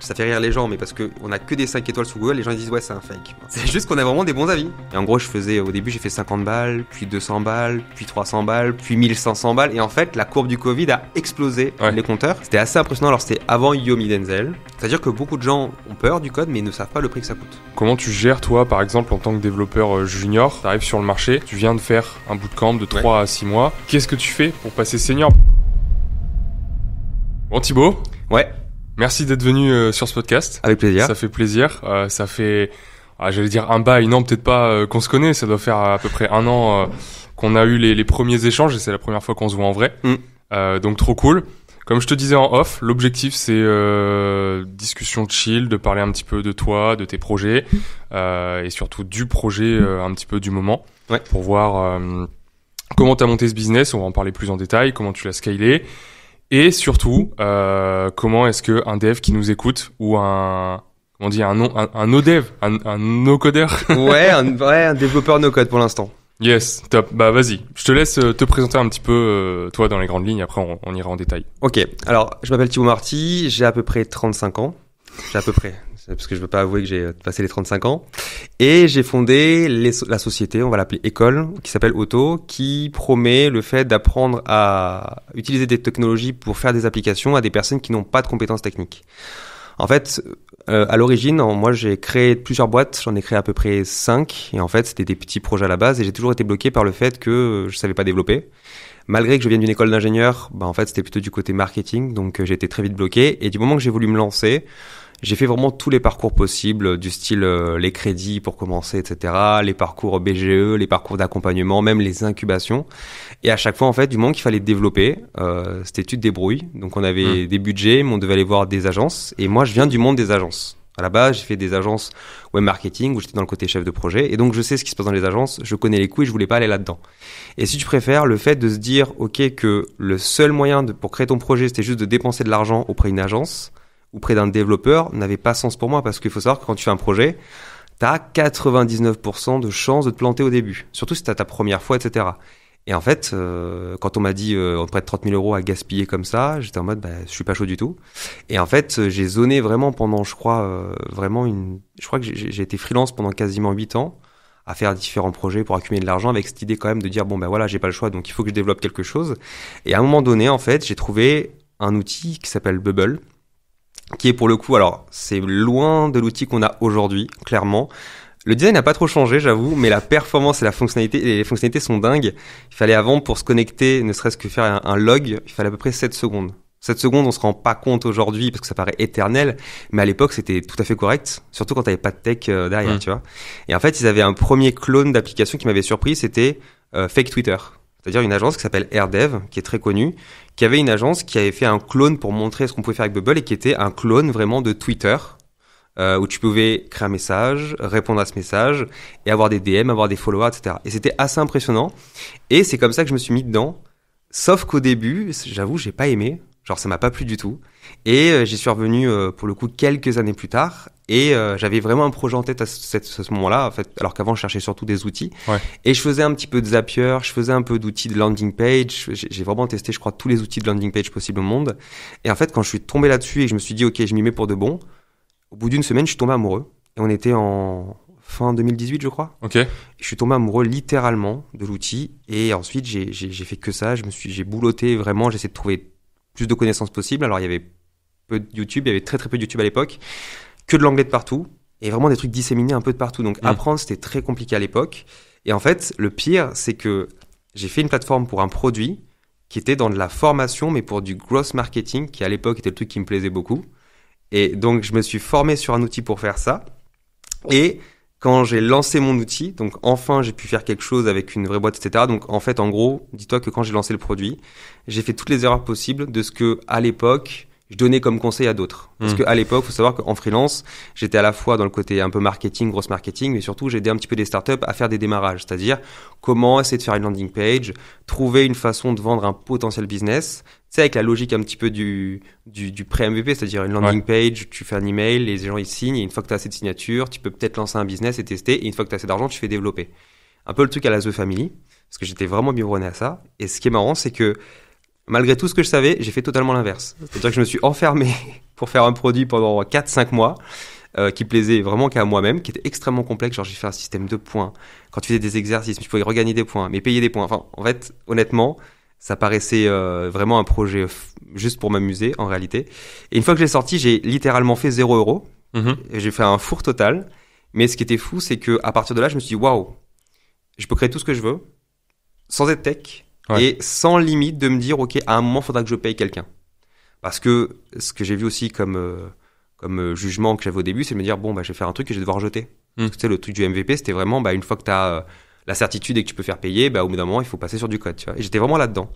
ça fait rire les gens, mais parce qu'on a que des 5 étoiles sur Google, les gens ils disent ouais c'est un fake. C'est juste qu'on a vraiment des bons avis. Et en gros au début j'ai fait 50 balles, puis 200 balles, puis 300 balles, puis 1500 balles. Et en fait la courbe du Covid a explosé les compteurs. C'était assez impressionnant. Alors c'était avant Yomi Denzel. C'est-à-dire que beaucoup de gens ont peur du code mais ne savent pas le prix que ça coûte. Comment tu gères toi par exemple en tant que développeur junior, tu arrives sur le marché, tu viens de faire un bootcamp de 3 à 6 mois. Qu'est-ce que tu fais pour passer senior? Bon Thibaut. Ouais. Merci d'être venu sur ce podcast. Avec plaisir. Ça fait plaisir. Ça fait, j'allais dire un bail, non peut-être pas qu'on se connaît. Ça doit faire à peu près 1 an qu'on a eu les premiers échanges et c'est la première fois qu'on se voit en vrai. Donc trop cool. Comme je te disais en off, l'objectif c'est discussion chill, de parler un petit peu de toi, de tes projets et surtout du projet un petit peu du moment pour voir comment tu as monté ce business. On va en parler plus en détail, comment tu l'as scalé. Et surtout, comment est-ce que un dev qui nous écoute ou un no-dev, un no-codeur un développeur no-code pour l'instant. Yes, top. Bah vas-y, je te laisse te présenter un petit peu toi dans les grandes lignes. Après, on ira en détail. Ok, alors je m'appelle Thibaut Marty, j'ai à peu près 35 ans. Parce que je veux pas avouer que j'ai passé les 35 ans. Et j'ai fondé la société, on va l'appeler École, qui s'appelle Auto, qui promet le fait d'apprendre à utiliser des technologies pour faire des applications à des personnes qui n'ont pas de compétences techniques. En fait, à l'origine, moi j'ai créé plusieurs boîtes, j'en ai créé à peu près 5. Et en fait, c'était des petits projets à la base et j'ai toujours été bloqué par le fait que je savais pas développer. Malgré que je vienne d'une école d'ingénieur, en fait, c'était plutôt du côté marketing, donc j'ai été très vite bloqué. Et du moment que j'ai voulu me lancer, j'ai fait vraiment tous les parcours possibles, du style les crédits pour commencer, etc., les parcours BGE, les parcours d'accompagnement, même les incubations. Et à chaque fois, en fait, du moment qu'il fallait développer, c'était tu te débrouilles. Donc on avait des budgets, mais on devait aller voir des agences. Et moi, je viens du monde des agences. À la base, j'ai fait des agences web marketing où j'étais dans le côté chef de projet. Et donc, je sais ce qui se passe dans les agences, je connais les coups et je voulais pas aller là-dedans. Et si tu préfères, le fait de se dire, OK, que le seul moyen pour créer ton projet, c'était juste de dépenser de l'argent auprès d'une agence ou près d'un développeur n'avait pas sens pour moi parce qu'il faut savoir que quand tu fais un projet, t'as 99% de chances de te planter au début. Surtout si t'as ta première fois, etc. Et en fait, quand on m'a dit on prête 30 000 euros à gaspiller comme ça, j'étais en mode je suis pas chaud du tout. Et en fait, j'ai zoné vraiment pendant, je crois que j'ai été freelance pendant quasiment 8 ans à faire différents projets pour accumuler de l'argent avec cette idée quand même de dire voilà, j'ai pas le choix donc il faut que je développe quelque chose. Et à un moment donné, en fait, j'ai trouvé un outil qui s'appelle Bubble, qui est pour le coup, alors c'est loin de l'outil qu'on a aujourd'hui, clairement. Le design n'a pas trop changé, j'avoue, mais la performance et les fonctionnalités sont dingues. Il fallait avant, pour se connecter, ne serait-ce que faire un log, il fallait à peu près 7 secondes. 7 secondes, on se rend pas compte aujourd'hui parce que ça paraît éternel, mais à l'époque, c'était tout à fait correct, surtout quand t'avais pas de tech derrière, tu vois. Et en fait, ils avaient un premier clone d'application qui m'avait surpris, c'était Fake Twitter. C'est-à-dire une agence qui s'appelle AirDev, qui est très connue, qui avait une agence qui avait fait un clone pour montrer ce qu'on pouvait faire avec Bubble et qui était un clone vraiment de Twitter, où tu pouvais créer un message, répondre à ce message et avoir des DM, avoir des followers, etc. Et c'était assez impressionnant. Et c'est comme ça que je me suis mis dedans. Sauf qu'au début, j'avoue, j'ai pas aimé. Genre, ça m'a pas plu du tout. Et j'y suis revenu, pour le coup, quelques années plus tard. Et j'avais vraiment un projet en tête à ce moment-là, en fait, alors qu'avant, je cherchais surtout des outils. Ouais. Et je faisais un petit peu de Zapier, je faisais un peu d'outils de landing page. J'ai vraiment testé, je crois, tous les outils de landing page possibles au monde. Et en fait, quand je suis tombé là-dessus et que je me suis dit, OK, je m'y mets pour de bon, au bout d'une semaine, je suis tombé amoureux. Et on était en fin 2018, je crois. Ok. Je suis tombé amoureux littéralement de l'outil. Et ensuite, j'ai fait que ça. J'ai boulotté vraiment. J'ai essayé de trouver plus de connaissances possibles. Alors, il y avait peu de YouTube. Il y avait très, très peu de YouTube à l'époque. Que de l'anglais de partout. Et vraiment des trucs disséminés un peu de partout. Donc, apprendre, c'était très compliqué à l'époque. Et en fait, le pire, c'est que j'ai fait une plateforme pour un produit qui était dans de la formation, mais pour du gross marketing, qui à l'époque était le truc qui me plaisait beaucoup. Et donc, je me suis formé sur un outil pour faire ça. Et quand j'ai lancé mon outil, donc enfin, j'ai pu faire quelque chose avec une vraie boîte, etc. Donc, en fait, en gros, dis-toi que quand j'ai lancé le produit, j'ai fait toutes les erreurs possibles de ce que, à l'époque, je donnais comme conseil à d'autres. Parce qu'à l'époque, faut savoir qu'en freelance, j'étais à la fois dans le côté un peu marketing, grosse marketing, mais surtout, j'ai aidé un petit peu des startups à faire des démarrages. C'est-à-dire, comment essayer de faire une landing page, trouver une façon de vendre un potentiel business. C'est avec la logique un petit peu du pré-MVP, c'est-à-dire une landing page, tu fais un email, les gens ils signent, et une fois que tu as assez de signatures, tu peux peut-être lancer un business et tester, et une fois que tu as assez d'argent, tu fais développer. Un peu le truc à la The Family, parce que j'étais vraiment biberonné à ça. Et ce qui est marrant, c'est que malgré tout ce que je savais, j'ai fait totalement l'inverse. C'est-à-dire que je me suis enfermé pour faire un produit pendant 4-5 mois. Qui plaisait vraiment qu'à moi-même, qui était extrêmement complexe. Genre, j'ai fait un système de points. Quand tu faisais des exercices, tu pouvais regagner des points, mais payer des points. Enfin, en fait, honnêtement, ça paraissait vraiment un projet juste pour m'amuser, en réalité. Et une fois que je l'ai sorti, j'ai littéralement fait 0 €. Et j'ai fait un four total. Mais ce qui était fou, c'est que à partir de là, je me suis dit, waouh, je peux créer tout ce que je veux, sans être tech, et sans limite de me dire, ok, à un moment, il faudra que je paye quelqu'un. Parce que ce que j'ai vu aussi comme jugement que j'avais au début, c'est de me dire, bon, bah, je vais faire un truc que je vais devoir jeter. Parce que tu sais, le truc du MVP, c'était vraiment, bah, une fois que tu as la certitude et que tu peux faire payer, bah, au bout d'un moment, il faut passer sur du code, tu vois. Et j'étais vraiment là-dedans.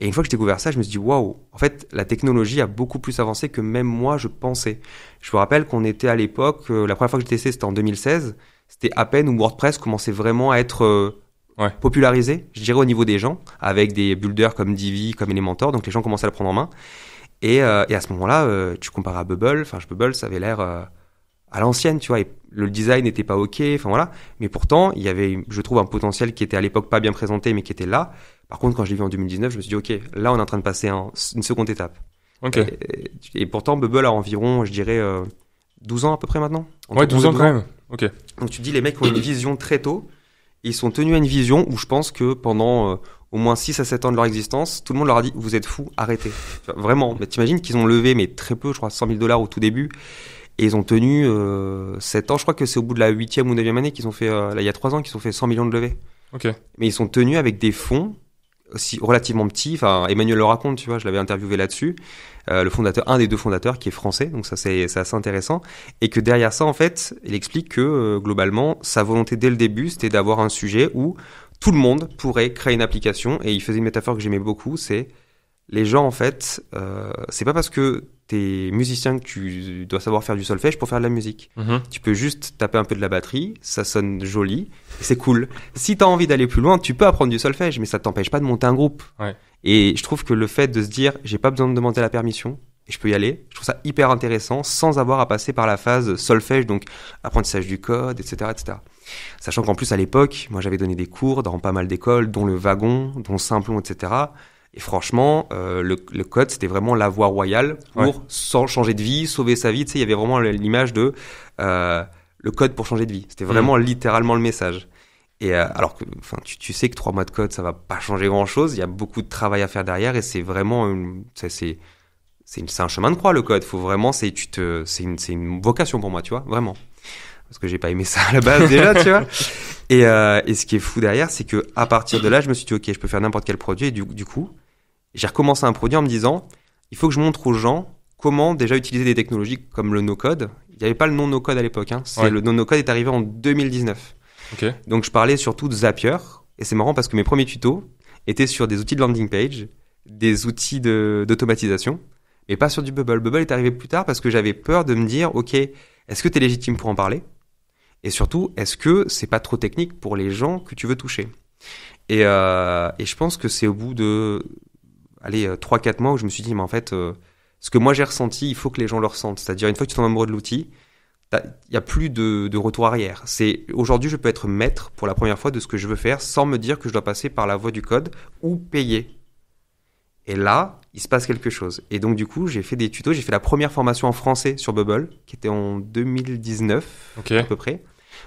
Et une fois que j'ai découvert ça, je me suis dit, waouh, en fait, la technologie a beaucoup plus avancé que même moi, je pensais. Je me rappelle qu'on était à l'époque, la première fois que j'ai testé, c'était en 2016. C'était à peine où WordPress commençait vraiment à être popularisé, je dirais, au niveau des gens, avec des builders comme Divi, comme Elementor. Donc, les gens commençaient à le prendre en main. Et à ce moment-là, tu compares à Bubble. Enfin, Bubble, ça avait l'air à l'ancienne, tu vois. Et le design n'était pas OK. Enfin, voilà. Mais pourtant, il y avait, je trouve, un potentiel qui était à l'époque pas bien présenté, mais qui était là. Par contre, quand je l'ai vu en 2019, je me suis dit, OK, là, on est en train de passer une seconde étape. OK. Et pourtant, Bubble a environ, je dirais, 12 ans à peu près maintenant. Ouais, 12 ans quand même. OK. Donc, tu te dis, les mecs ont une vision très tôt. Ils sont tenus à une vision où je pense que pendant au moins 6 à 7 ans de leur existence, tout le monde leur a dit, vous êtes fous, arrêtez. Enfin, vraiment. Mais t'imagines qu'ils ont levé, mais très peu, je crois, $100 000 au tout début. Et ils ont tenu 7 ans. Je crois que c'est au bout de la 8e ou 9e année qu'ils ont fait, là, il y a 3 ans, qu'ils ont fait 100 millions de levées. OK. Mais ils sont tenus avec des fonds aussi relativement petits. Enfin, Emmanuel le raconte, tu vois, je l'avais interviewé là-dessus. Le fondateur, un des 2 fondateurs qui est français. Donc ça, c'est assez intéressant. Et que derrière ça, en fait, il explique que, globalement, sa volonté dès le début, c'était d'avoir un sujet où tout le monde pourrait créer une application. Et il faisait une métaphore que j'aimais beaucoup, c'est les gens, en fait, c'est pas parce que t'es musicien que tu dois savoir faire du solfège pour faire de la musique. Tu peux juste taper un peu de la batterie, ça sonne joli, c'est cool. Si t'as envie d'aller plus loin, tu peux apprendre du solfège, mais ça t'empêche pas de monter un groupe. Ouais. Et je trouve que le fait de se dire, j'ai pas besoin de demander la permission, et je peux y aller, je trouve ça hyper intéressant, sans avoir à passer par la phase solfège, donc apprentissage du code, etc., etc. Sachant qu'en plus, à l'époque, moi, j'avais donné des cours dans pas mal d'écoles, dont le Wagon, dont Simplon, etc., et franchement, le code, c'était vraiment la voie royale pour sans changer de vie, sauver sa vie. Tu sais, il y avait vraiment l'image de le code pour changer de vie. C'était vraiment littéralement le message. Et alors que, enfin, tu sais que 3 mois de code, ça va pas changer grand-chose. Il y a beaucoup de travail à faire derrière, et c'est vraiment c'est un chemin de croix, le code. Faut vraiment, c'est une vocation pour moi, tu vois, vraiment. Parce que j'ai pas aimé ça à la base déjà, tu vois. Et ce qui est fou derrière, c'est que à partir de là, je me suis dit, ok, je peux faire n'importe quel produit. Et du coup, j'ai recommencé un produit en me disant, il faut que je montre aux gens comment déjà utiliser des technologies comme le no-code. Il n'y avait pas le non-no-code à l'époque. Hein. Le no-code est arrivé en 2019. Okay. Donc je parlais surtout de Zapier. Et c'est marrant parce que mes premiers tutos étaient sur des outils de landing page, des outils d'automatisation, mais pas sur du Bubble. Bubble est arrivé plus tard parce que j'avais peur de me dire, ok, est-ce que tu es légitime pour en parler ? Et surtout, est-ce que c'est pas trop technique pour les gens que tu veux toucher ? Et je pense que c'est au bout de 3-4 mois où je me suis dit, mais en fait, ce que moi j'ai ressenti, il faut que les gens le ressentent. C'est-à-dire, une fois que tu tombes amoureux de l'outil, il n'y a plus de retour arrière. Aujourd'hui, je peux être maître pour la première fois de ce que je veux faire sans me dire que je dois passer par la voie du code ou payer. Et là, il se passe quelque chose. Et donc, du coup, j'ai fait des tutos. J'ai fait la première formation en français sur Bubble, qui était en 2019, à peu près.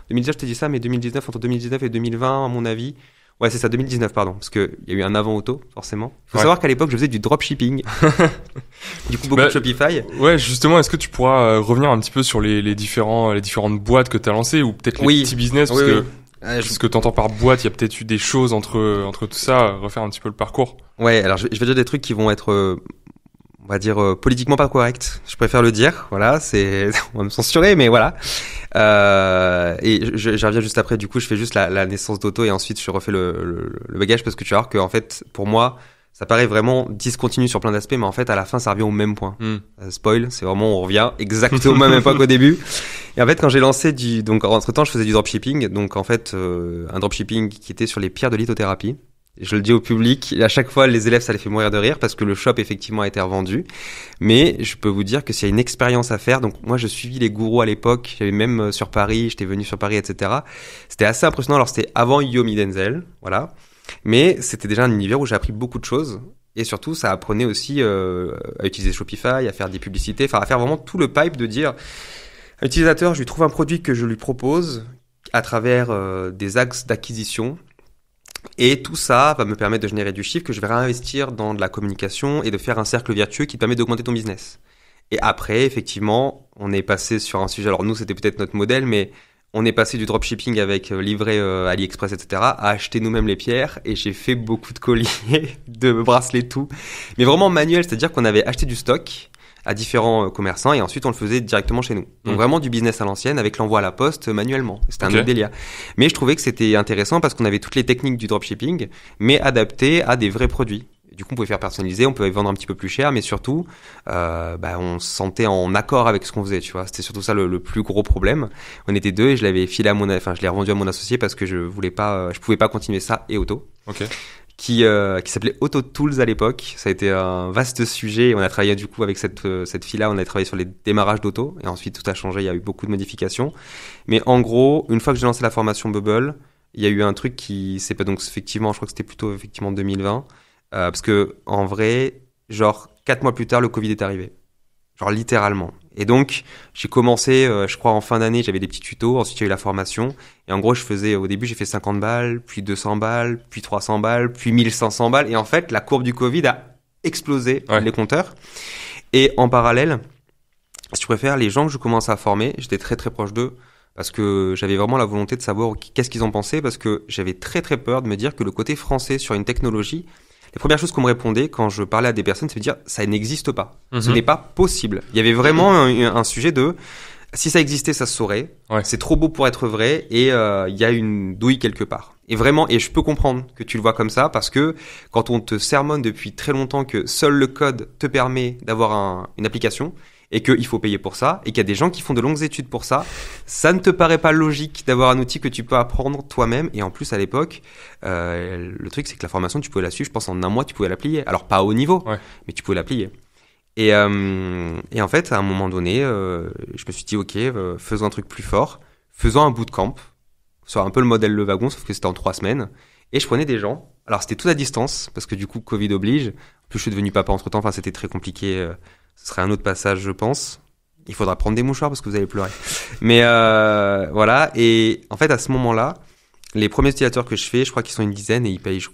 2019, je te dis ça, mais 2019, entre 2019 et 2020, à mon avis. Ouais, c'est ça, 2019, pardon. Parce qu'il y a eu un avant auto, forcément. Il faut savoir qu'à l'époque, je faisais du dropshipping. Du coup, beaucoup de Shopify. Ouais, justement, est-ce que tu pourras revenir un petit peu sur les différentes boîtes que tu as lancées ou peut-être les petits business parce que t'entends par boîte, il y a peut-être eu des choses entre tout ça, refaire un petit peu le parcours. Ouais, alors je vais dire des trucs qui vont être, on va dire, politiquement pas corrects. Je préfère le dire, voilà, on va me censurer, mais voilà. Et je reviens juste après, du coup, je fais juste la naissance d'Auto et ensuite je refais le bagage parce que tu vas voir que, en fait, pour moi, ça paraît vraiment discontinu sur plein d'aspects, mais en fait, à la fin, ça revient au même point. Spoil, c'est vraiment, on revient exactement au même époque qu'au début. Et en fait, quand j'ai lancé donc, entre-temps, je faisais du dropshipping. Donc, en fait, un dropshipping qui était sur les pierres de lithothérapie. Je le dis au public, et à chaque fois, les élèves, ça les fait mourir de rire parce que le shop, effectivement, a été revendu. Mais je peux vous dire que s'il y a une expérience à faire, donc moi, je suivis les gourous à l'époque. J'avais même sur Paris, j'étais venu sur Paris, etc. C'était assez impressionnant. Alors, c'était avant Yomi Denzel, voilà. Mais c'était déjà un univers où j'ai appris beaucoup de choses. Et surtout, ça apprenait aussi à utiliser Shopify, à faire des publicités, enfin à faire vraiment tout le pipe de dire à l'utilisateur, je lui trouve un produit que je lui propose à travers des axes d'acquisition. Et tout ça va me permettre de générer du chiffre que je vais réinvestir dans de la communication et de faire un cercle vertueux qui te permet d'augmenter ton business. Et après, effectivement, on est passé sur un sujet, alors nous c'était peut-être notre modèle, mais on est passé du dropshipping avec livret AliExpress, etc., à acheter nous-mêmes les pierres. Et j'ai fait beaucoup de colliers, de bracelets, tout. Mais vraiment manuel, c'est-à-dire qu'on avait acheté du stock à différents commerçants et ensuite on le faisait directement chez nous. Donc vraiment du business à l'ancienne avec l'envoi à la poste manuellement. C'était un autre délire. Mais je trouvais que c'était intéressant parce qu'on avait toutes les techniques du dropshipping, mais adaptées à des vrais produits. Du coup, on pouvait faire personnaliser, on pouvait vendre un petit peu plus cher, mais surtout, on se sentait en accord avec ce qu'on faisait, tu vois. C'était surtout ça le plus gros problème. On était deux et je l'avais filé je l'ai revendu à mon associé parce que je pouvais pas continuer ça et auto. Qui s'appelait Auto Tools à l'époque. Ça a été un vaste sujet. On a travaillé du coup avec cette fille-là, on a travaillé sur les démarrages d'auto et ensuite tout a changé. Il y a eu beaucoup de modifications. Mais en gros, une fois que j'ai lancé la formation Bubble, il y a eu un truc qui s'est pas donc effectivement, je crois que c'était plutôt effectivement 2020. Parce que en vrai, genre 4 mois plus tard, le Covid est arrivé, genre littéralement. Et donc j'ai commencé, je crois en fin d'année, j'avais des petits tutos. Ensuite il y a eu la formation. Et en gros, au début, j'ai fait 50 balles, puis 200 balles, puis 300 balles, puis 1500 balles. Et en fait, la courbe du Covid a explosé les compteurs. Et en parallèle, si tu préfères, les gens que je commence à former, j'étais très très proche d'eux. Parce que j'avais vraiment la volonté de savoir qu'est-ce qu'ils en pensaient. Parce que j'avais très très peur de me dire que le côté français sur une technologie, les premières choses qu'on me répondait quand je parlais à des personnes, c'est de dire ça n'existe pas. Ce n'est pas possible. Il y avait vraiment un sujet de si ça existait, ça se saurait. C'est trop beau pour être vrai et il y a une douille quelque part. Et vraiment, et je peux comprendre que tu le vois comme ça parce que quand on te sermonne depuis très longtemps que seul le code te permet d'avoir une application et qu'il faut payer pour ça, et qu'il y a des gens qui font de longues études pour ça, ça ne te paraît pas logique d'avoir un outil que tu peux apprendre toi-même. Et en plus, à l'époque, le truc, c'est que la formation, tu pouvais la suivre, je pense en un mois, tu pouvais la plier. Alors, pas à haut niveau, mais tu pouvais la plier. Et en fait, à un moment donné, je me suis dit, ok, faisons un truc plus fort, faisons un bootcamp, sur un peu le modèle Le Wagon, sauf que c'était en 3 semaines. Et je prenais des gens. Alors, c'était tout à distance, parce que du coup, Covid oblige. En plus, je suis devenu papa entre-temps, enfin, c'était très compliqué. Ce serait un autre passage, je pense. Il faudra prendre des mouchoirs parce que vous allez pleurer. Mais voilà. Et en fait, à ce moment-là, les premiers utilisateurs que je fais, je crois qu'ils sont une dizaine et ils payent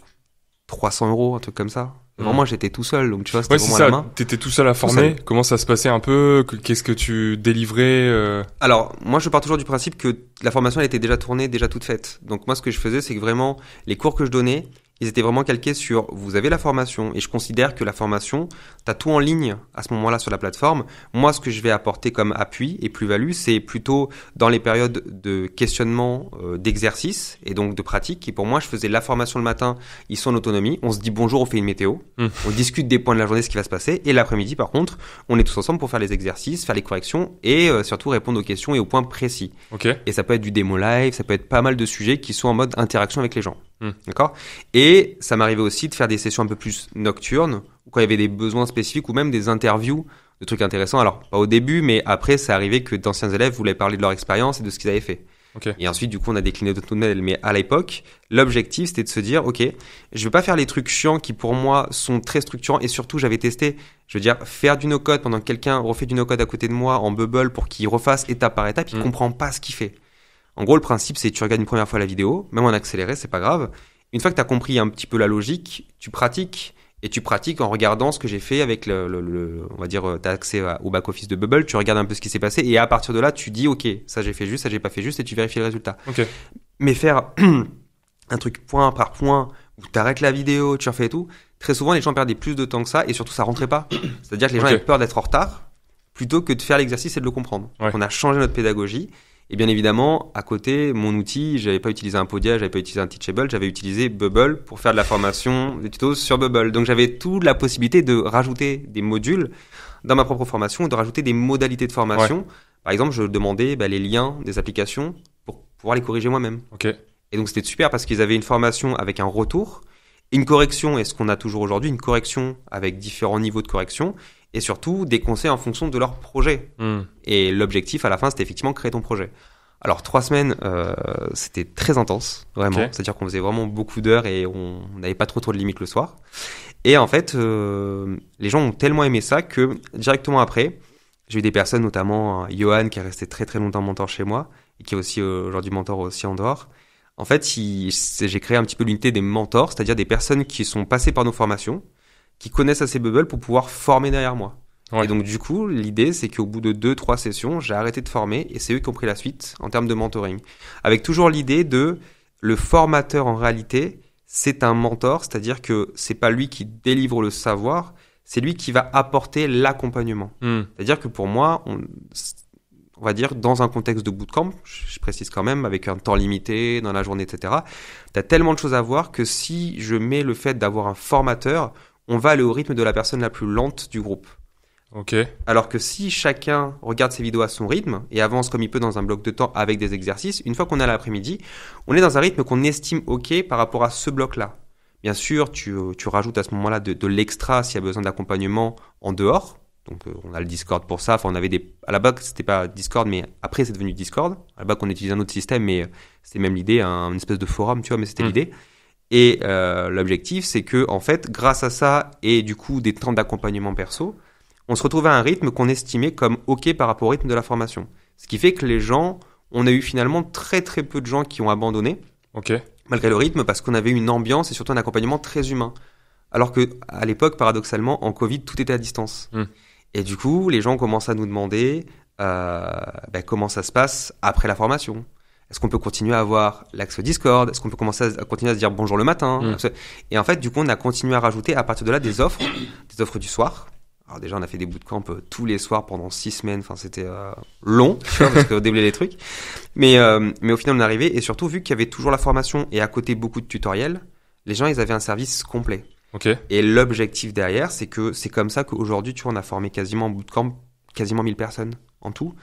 300 €, un truc comme ça. Vraiment, j'étais tout seul. Donc, tu vois, c'était vraiment à la main. T'étais tout seul à former. Comment ça se passait un peu? Qu'est-ce que tu délivrais? Alors, moi, je pars toujours du principe que la formation, elle était déjà tournée, déjà toute faite. Donc, moi, ce que je faisais, c'est que vraiment, les cours que je donnais, ils étaient vraiment calqués sur vous avez la formation et je considère que la formation, t'as tout en ligne à ce moment-là sur la plateforme. Moi, ce que je vais apporter comme appui et plus-value, c'est plutôt dans les périodes de questionnement, d'exercice et donc de pratique. Et pour moi, je faisais la formation le matin, ils sont en autonomie, on se dit bonjour, on fait une météo, on discute des points de la journée, ce qui va se passer. Et l'après-midi, par contre, on est tous ensemble pour faire les exercices, faire les corrections et surtout répondre aux questions et aux points précis. Et ça peut être du démo live, ça peut être pas mal de sujets qui sont en mode interaction avec les gens. D'accord. Et ça m'arrivait aussi de faire des sessions un peu plus nocturnes, où quand il y avait des besoins spécifiques ou même des interviews de trucs intéressants. Alors, pas au début, mais après, ça arrivait que d'anciens élèves voulaient parler de leur expérience et de ce qu'ils avaient fait. Et ensuite, du coup, on a décliné d'autres modèles. Mais à l'époque, l'objectif, c'était de se dire, OK, je veux pas faire les trucs chiants qui, pour moi, sont très structurants. Et surtout, j'avais testé, je veux dire, faire du no-code pendant que quelqu'un refait du no-code à côté de moi en Bubble pour qu'il refasse étape par étape, il comprend pas ce qu'il fait. En gros, le principe, c'est que tu regardes une première fois la vidéo, même en accéléré, c'est pas grave. Une fois que tu as compris un petit peu la logique, tu pratiques en regardant ce que j'ai fait avec on va dire, tu as accès au back-office de Bubble, tu regardes un peu ce qui s'est passé et à partir de là, tu dis, OK, ça j'ai fait juste, ça j'ai pas fait juste et tu vérifies le résultat. Mais faire un truc point par point où tu arrêtes la vidéo, tu refais et tout, très souvent, les gens perdaient plus de temps que ça et surtout, ça rentrait pas. C'est-à-dire que les gens avaient peur d'être en retard plutôt que de faire l'exercice et de le comprendre. Donc, on a changé notre pédagogie. Et bien évidemment, à côté, mon outil, j'avais pas utilisé un Podia, j'avais pas utilisé un Teachable, j'avais utilisé Bubble pour faire de la formation, des tutos sur Bubble. Donc j'avais toute la possibilité de rajouter des modules dans ma propre formation et de rajouter des modalités de formation. Par exemple, je demandais les liens des applications pour pouvoir les corriger moi-même. Et donc c'était super parce qu'ils avaient une formation avec un retour, une correction, et ce qu'on a toujours aujourd'hui, une correction avec différents niveaux de correction. Et surtout des conseils en fonction de leur projet. Et l'objectif à la fin, c'était effectivement créer ton projet. Alors 3 semaines, c'était très intense, vraiment. Okay. C'est-à-dire qu'on faisait vraiment beaucoup d'heures et on n'avait pas trop de limites le soir. Et en fait, les gens ont tellement aimé ça que directement après, j'ai eu des personnes, notamment Johan, qui est resté très très longtemps mentor chez moi et qui est aussi aujourd'hui mentor aussi en dehors. En fait, j'ai créé un petit peu l'unité des mentors, c'est-à-dire des personnes qui sont passées par nos formations, qui connaissent assez Bubble pour pouvoir former derrière moi. Ouais. Et donc du coup, l'idée, c'est qu'au bout de 2-3 sessions, j'ai arrêté de former et c'est eux qui ont pris la suite en termes de mentoring. Avec toujours l'idée de le formateur en réalité, c'est un mentor, c'est-à-dire que c'est pas lui qui délivre le savoir, c'est lui qui va apporter l'accompagnement. C'est-à-dire que pour moi, on va dire, dans un contexte de bootcamp, je précise quand même, avec un temps limité, dans la journée, etc., t'as tellement de choses à voir que si je mets le fait d'avoir un formateur, on va aller au rythme de la personne la plus lente du groupe. Ok. Alors que si chacun regarde ses vidéos à son rythme et avance comme il peut dans un bloc de temps avec des exercices, une fois qu'on est à l'après-midi, on est dans un rythme qu'on estime ok par rapport à ce bloc-là. Bien sûr, tu rajoutes à ce moment-là de l'extra s'il y a besoin d'accompagnement en dehors. Donc on a le Discord pour ça. Enfin, on avait à la base c'était pas Discord, mais après c'est devenu Discord. À la base on utilisait un autre système, mais c'était même l'idée, une espèce de forum, tu vois, mais c'était l'idée. Et l'objectif, c'est que en fait, grâce à ça et du coup des temps d'accompagnement perso, on se retrouvait à un rythme qu'on estimait comme ok par rapport au rythme de la formation. Ce qui fait que les gens, on a eu finalement très très peu de gens qui ont abandonné, malgré le rythme, parce qu'on avait une ambiance et surtout un accompagnement très humain. Alors que à l'époque, paradoxalement, en Covid, tout était à distance. Et du coup, les gens commencent à nous demander comment ça se passe après la formation. Est-ce qu'on peut continuer à avoir l'accès au Discord? Est-ce qu'on peut commencer à continuer à se dire bonjour le matin? Et en fait, du coup, on a continué à rajouter à partir de là des offres du soir. Alors déjà, on a fait des bootcamps tous les soirs pendant 6 semaines. Enfin, c'était long, tu vois, parce qu'on déblait les trucs. Mais au final, on est arrivé. Et surtout, vu qu'il y avait toujours la formation et à côté beaucoup de tutoriels, les gens, ils avaient un service complet. Et l'objectif derrière, c'est que c'est comme ça qu'aujourd'hui, tu vois, on a formé quasiment en bootcamp, quasiment 1000 personnes en tout.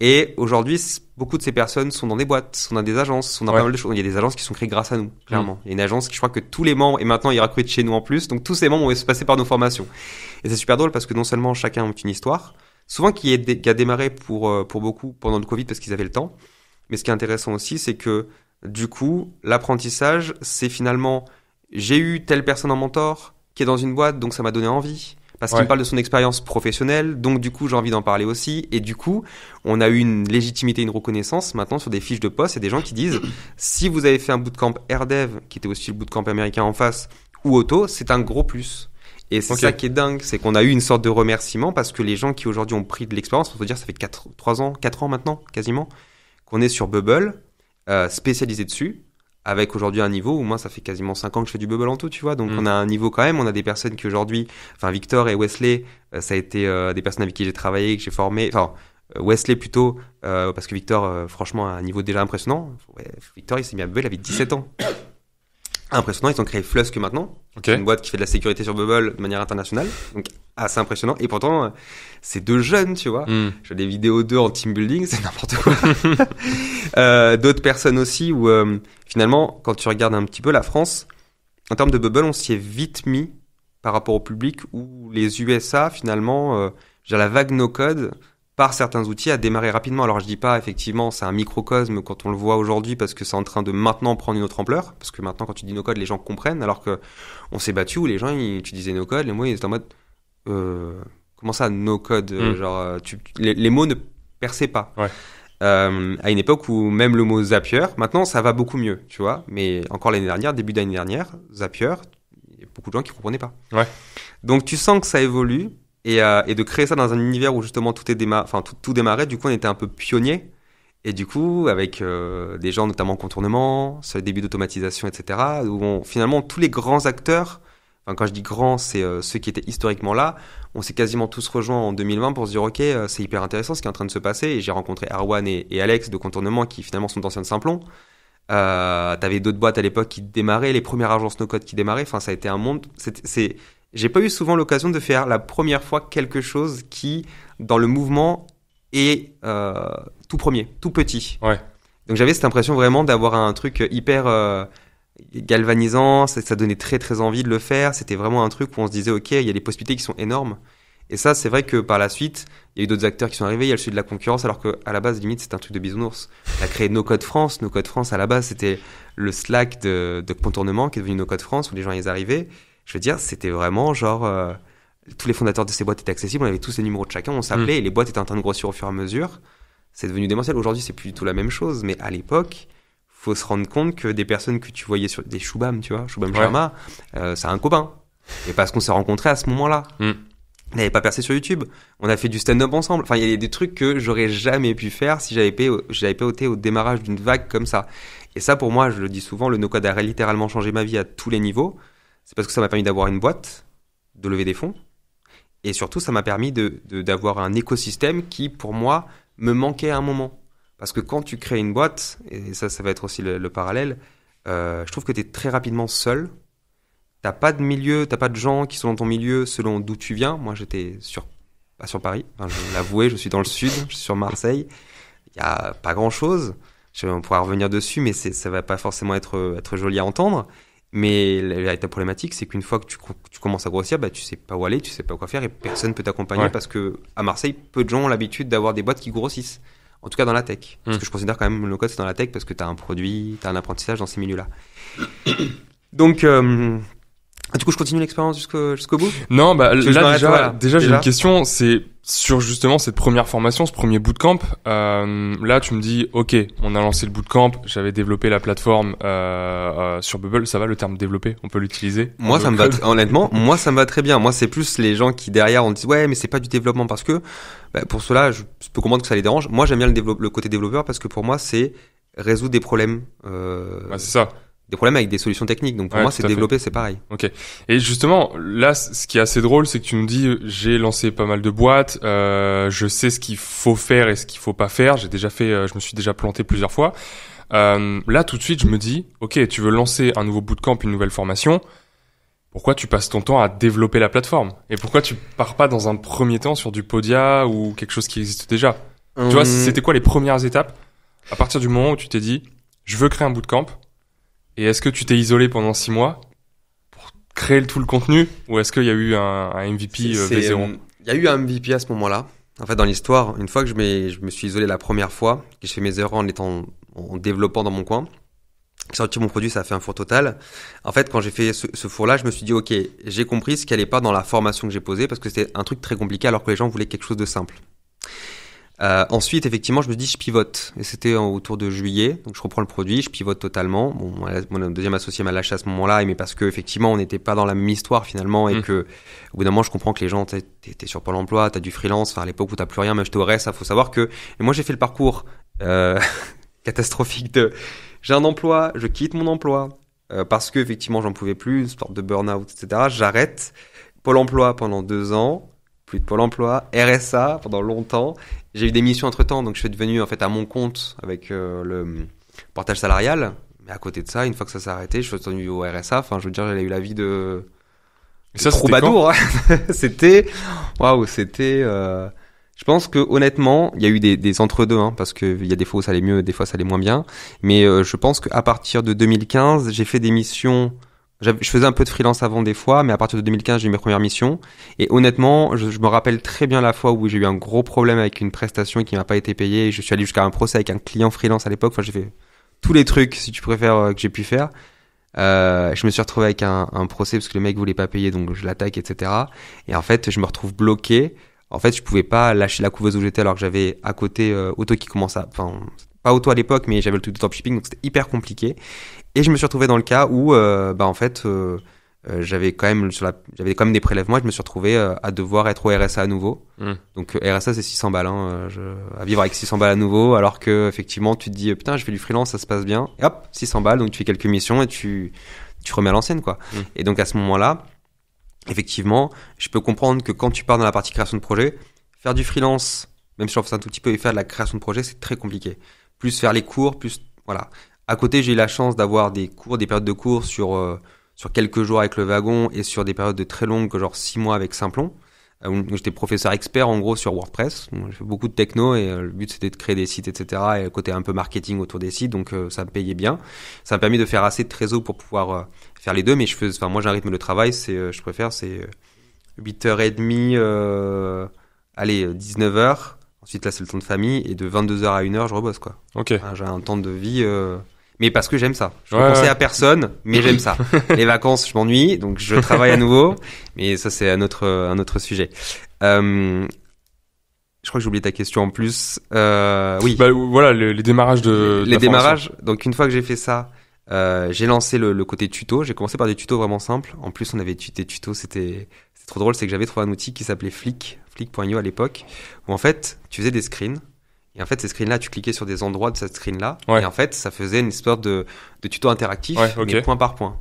Et aujourd'hui, beaucoup de ces personnes sont dans des boîtes, sont dans des agences, sont dans pas mal de choses. Il y a des agences qui sont créées grâce à nous, clairement. Il y a une agence qui, je crois que tous les membres, et maintenant ils recrutent chez nous en plus, donc tous ces membres vont se passer par nos formations. Et c'est super drôle parce que non seulement chacun a une histoire, souvent qui a démarré pour beaucoup pendant le Covid parce qu'ils avaient le temps, mais ce qui est intéressant aussi, c'est que du coup, l'apprentissage, c'est finalement, j'ai eu telle personne en mentor qui est dans une boîte, donc ça m'a donné envie. Parce qu'il me parle de son expérience professionnelle, donc du coup j'ai envie d'en parler aussi. Et du coup, on a eu une légitimité, une reconnaissance maintenant sur des fiches de poste. Il y a des gens qui disent, si vous avez fait un bootcamp AirDev, qui était aussi le bootcamp américain en face, ou auto, c'est un gros plus. Et c'est ça qui est dingue, c'est qu'on a eu une sorte de remerciement parce que les gens qui aujourd'hui ont pris de l'expérience, on peut dire ça fait 4 ans maintenant, quasiment, qu'on est sur Bubble, spécialisé dessus. Avec aujourd'hui un niveau où moi ça fait quasiment 5 ans que je fais du Bubble en tout, tu vois, donc on a un niveau quand même, on a des personnes qui aujourd'hui, enfin Victor et Wesley, ça a été des personnes avec qui j'ai travaillé, que j'ai formé, enfin Wesley plutôt, parce que Victor franchement a un niveau déjà impressionnant. Victor il s'est mis à Bubble, il avait 17 ans. Impressionnant, ils ont créé Flusk maintenant, une boîte qui fait de la sécurité sur Bubble de manière internationale, donc assez impressionnant, et pourtant c'est 2 jeunes, tu vois. J'ai des vidéos d'eux en team building, c'est n'importe quoi. D'autres personnes aussi où finalement, quand tu regardes un petit peu la France, en termes de Bubble, on s'y est vite mis par rapport au public, où les USA finalement, la vague no-code par certains outils a démarré rapidement. Alors je dis pas effectivement c'est un microcosme quand on le voit aujourd'hui parce que c'est en train de maintenant prendre une autre ampleur, parce que maintenant quand tu dis no-code les gens comprennent, alors que on s'est battu où les gens tu disais no-code, les mots ils étaient en mode comment ça no-code, genre les mots ne perçaient pas. À une époque où même le mot Zapier, maintenant ça va beaucoup mieux, tu vois, mais encore l'année dernière, début d'année dernière, Zapier, il y a beaucoup de gens qui comprenaient pas. Donc tu sens que ça évolue. Et de créer ça dans un univers où justement tout démarrait, du coup on était un peu pionnier. Et du coup, avec des gens notamment contournement, sur les débuts d'automatisation, etc., où finalement tous les grands acteurs, enfin quand je dis grands, c'est ceux qui étaient historiquement là, on s'est quasiment tous rejoints en 2020 pour se dire ok, c'est hyper intéressant ce qui est en train de se passer. Et j'ai rencontré Arwan et Alex de contournement qui finalement sont d'anciens de Simplon. T'avais d'autres boîtes à l'époque qui démarraient, les premières agences no-code qui démarraient. Enfin, ça a été un monde. J'ai pas eu souvent l'occasion de faire la première fois quelque chose qui, dans le mouvement, est tout premier, tout petit. Donc j'avais cette impression vraiment d'avoir un truc hyper galvanisant, ça donnait très très envie de le faire. C'était vraiment un truc où on se disait ok, il y a des possibilités qui sont énormes. Et ça, c'est vrai que par la suite, il y a eu d'autres acteurs qui sont arrivés, il y a le celui de la concurrence, alors qu'à la base, limite, c'était un truc de bisounours. On a créé No Code France. No Code France, à la base, c'était le Slack de contournement qui est devenu No Code France, où les gens ils arrivaient. Je veux dire, c'était vraiment genre... tous les fondateurs de ces boîtes étaient accessibles, on avait tous les numéros de chacun, on s'appelait, et les boîtes étaient en train de grossir au fur et à mesure. C'est devenu démentiel. Aujourd'hui, c'est plus du tout la même chose, mais à l'époque, faut se rendre compte que des personnes que tu voyais sur des Shubham, tu vois, Shubham Sharma, c'est un copain. Et parce qu'on s'est rencontrés à ce moment-là. Il n'avait pas percé sur YouTube. On a fait du stand-up ensemble. Enfin, il y a des trucs que j'aurais jamais pu faire si j'avais pas été au démarrage d'une vague comme ça. Et ça, pour moi, je le dis souvent, le no-code a littéralement changé ma vie à tous les niveaux. C'est parce que ça m'a permis d'avoir une boîte, de lever des fonds. Et surtout, ça m'a permis d'avoir un écosystème qui, pour moi, me manquait à un moment. Parce que quand tu crées une boîte, et ça va être aussi le parallèle, je trouve que tu es très rapidement seul. T'as pas de milieu, t'as pas de gens qui sont dans ton milieu selon d'où tu viens. Moi, j'étais pas sur Paris. Enfin, je vais l'avouer, je suis dans le sud, je suis sur Marseille. Il y a pas grand chose. On pourra revenir dessus, mais ça va pas forcément être joli à entendre. Mais la problématique, c'est qu'une fois que tu commences à grossir, bah, tu sais pas où aller, tu sais pas quoi faire et personne peut t'accompagner parce que à Marseille, peu de gens ont l'habitude d'avoir des boîtes qui grossissent. En tout cas, dans la tech. Parce que je considère quand même le code, c'est dans la tech parce que t'as un produit, t'as un apprentissage dans ces milieux-là. Donc, du coup, je continue l'expérience jusqu'au bout? Non, bah, là, déjà, j'ai déjà une question. C'est sur justement cette première formation, ce premier bootcamp. Là, tu me dis, OK, on a lancé le bootcamp. J'avais développé la plateforme, sur Bubble. Ça va, le terme développer? On peut l'utiliser? Moi, ça me va, honnêtement, moi, ça me va très bien. Moi, c'est plus les gens qui derrière, on dit, ouais, mais c'est pas du développement parce que, bah, pour cela, je peux comprendre que ça les dérange. Moi, j'aime bien le côté développeur parce que pour moi, c'est résoudre des problèmes, c'est ça. Des problèmes avec des solutions techniques. Donc pour moi, c'est développer, c'est pareil. Ok. Et justement, là, ce qui est assez drôle, c'est que tu nous dis, j'ai lancé pas mal de boîtes, je sais ce qu'il faut faire et ce qu'il faut pas faire. J'ai déjà fait, je me suis déjà planté plusieurs fois. Là, tout de suite, je me dis, ok, tu veux lancer un nouveau bootcamp, une nouvelle formation. Pourquoi tu passes ton temps à développer la plateforme? Et pourquoi tu pars pas dans un premier temps sur du Podia ou quelque chose qui existe déjà? Tu vois, c'était quoi les premières étapes à partir du moment où tu t'es dit, je veux créer un bootcamp? Et est-ce que tu t'es isolé pendant 6 mois pour créer tout le contenu ou est-ce qu'il y a eu un MVP V0? Il y a eu un MVP à ce moment-là. En fait, dans l'histoire, une fois que je me suis isolé la première fois, que j'ai fait mes erreurs en développant dans mon coin, j'ai sorti mon produit, ça a fait un four total. En fait, quand j'ai fait ce four-là, je me suis dit, ok, j'ai compris ce qui allait pas dans la formation que j'ai posée parce que c'était un truc très compliqué alors que les gens voulaient quelque chose de simple. Ensuite, effectivement, je me dis, je pivote. Et c'était autour de juillet. Donc, je reprends le produit, je pivote totalement. Bon, mon deuxième associé m'a lâché à ce moment-là, mais parce que, effectivement, on n'était pas dans la même histoire, finalement, et que, au bout d'un moment, je comprends que les gens, t'es sur Pôle emploi, t'as du freelance, enfin, à l'époque où t'as plus rien, même j'étais au RSA, faut savoir que, et moi, j'ai fait le parcours, catastrophique j'ai un emploi, je quitte mon emploi, parce que, effectivement, j'en pouvais plus, une sorte de burn-out, etc. J'arrête Pôle emploi pendant 2 ans. Plus de Pôle emploi, RSA pendant longtemps. J'ai eu des missions entre-temps, donc je suis devenu en fait à mon compte avec le portage salarial. Mais à côté de ça, une fois que ça s'est arrêté, je suis revenu au RSA. Enfin, je veux dire, j'ai eu la vie de troubadour. C'était, waouh, c'était. Je pense que honnêtement, il y a eu des entre-deux, hein, parce que il y a des fois où ça allait mieux, des fois ça allait moins bien. Mais je pense qu'à partir de 2015, j'ai fait des missions. Je faisais un peu de freelance avant des fois, mais à partir de 2015, j'ai eu mes premières missions. Et honnêtement, je me rappelle très bien la fois où j'ai eu un gros problème avec une prestation qui m'a pas été payée. Je suis allé jusqu'à un procès avec un client freelance à l'époque. Enfin, j'ai fait tous les trucs, si tu préfères, que j'ai pu faire. Je me suis retrouvé avec un procès parce que le mec voulait pas payer, donc je l'attaque, etc. Et en fait, je me retrouve bloqué. En fait, je pouvais pas lâcher la couveuse où j'étais alors que j'avais à côté Auto qui commence à... Enfin, pas Auto à l'époque, mais j'avais le truc de dropshipping, donc c'était hyper compliqué. Et je me suis retrouvé dans le cas où, en fait, j'avais quand même des prélèvements et je me suis retrouvé à devoir être au RSA à nouveau. Donc RSA c'est 600 balles, hein, à vivre avec 600 balles à nouveau, alors que effectivement tu te dis putain je fais du freelance, ça se passe bien. Et hop, 600 balles, donc tu fais quelques missions et tu remets à l'ancienne quoi. Et donc à ce moment-là, effectivement, je peux comprendre que quand tu pars dans la partie création de projet, faire du freelance, même si j'en fais un tout petit peu, et faire de la création de projet, c'est très compliqué. Plus faire les cours, plus voilà. À côté, j'ai eu la chance d'avoir des périodes de cours sur quelques jours avec le wagon et sur des périodes de très longues, genre 6 mois avec Simplon. J'étais professeur expert en gros sur WordPress. Donc, j'ai fait beaucoup de techno et le but c'était de créer des sites, etc. Et le côté un peu marketing autour des sites, donc ça me payait bien. Ça m'a permis de faire assez de trésor pour pouvoir faire les deux. Mais moi j'ai un rythme de travail, je préfère, c'est 8h30, allez, 19h. Ensuite, là, c'est le temps de famille. Et de 22h à 1h, je rebosse, quoi. Ok. Enfin, j'ai un temps de vie... Mais parce que j'aime ça. Je ne conseille à personne, mais j'aime ça. Les vacances, je m'ennuie, donc je travaille à nouveau. Mais ça, c'est un autre sujet. Je crois que j'ai oublié ta question en plus. Oui. Bah, voilà, les démarrages Les démarrages. Donc, une fois que j'ai fait ça, j'ai lancé le côté tuto. J'ai commencé par des tutos vraiment simples. En plus, on avait des tutos. C'était trop drôle. C'est que j'avais trouvé un outil qui s'appelait Flick.io à l'époque, où en fait, tu faisais des screens. Et en fait, ces screens-là, tu cliquais sur des endroits de cette screen-là. Ouais. Et en fait, ça faisait une sorte de tuto interactif, ouais, okay. mais point par point.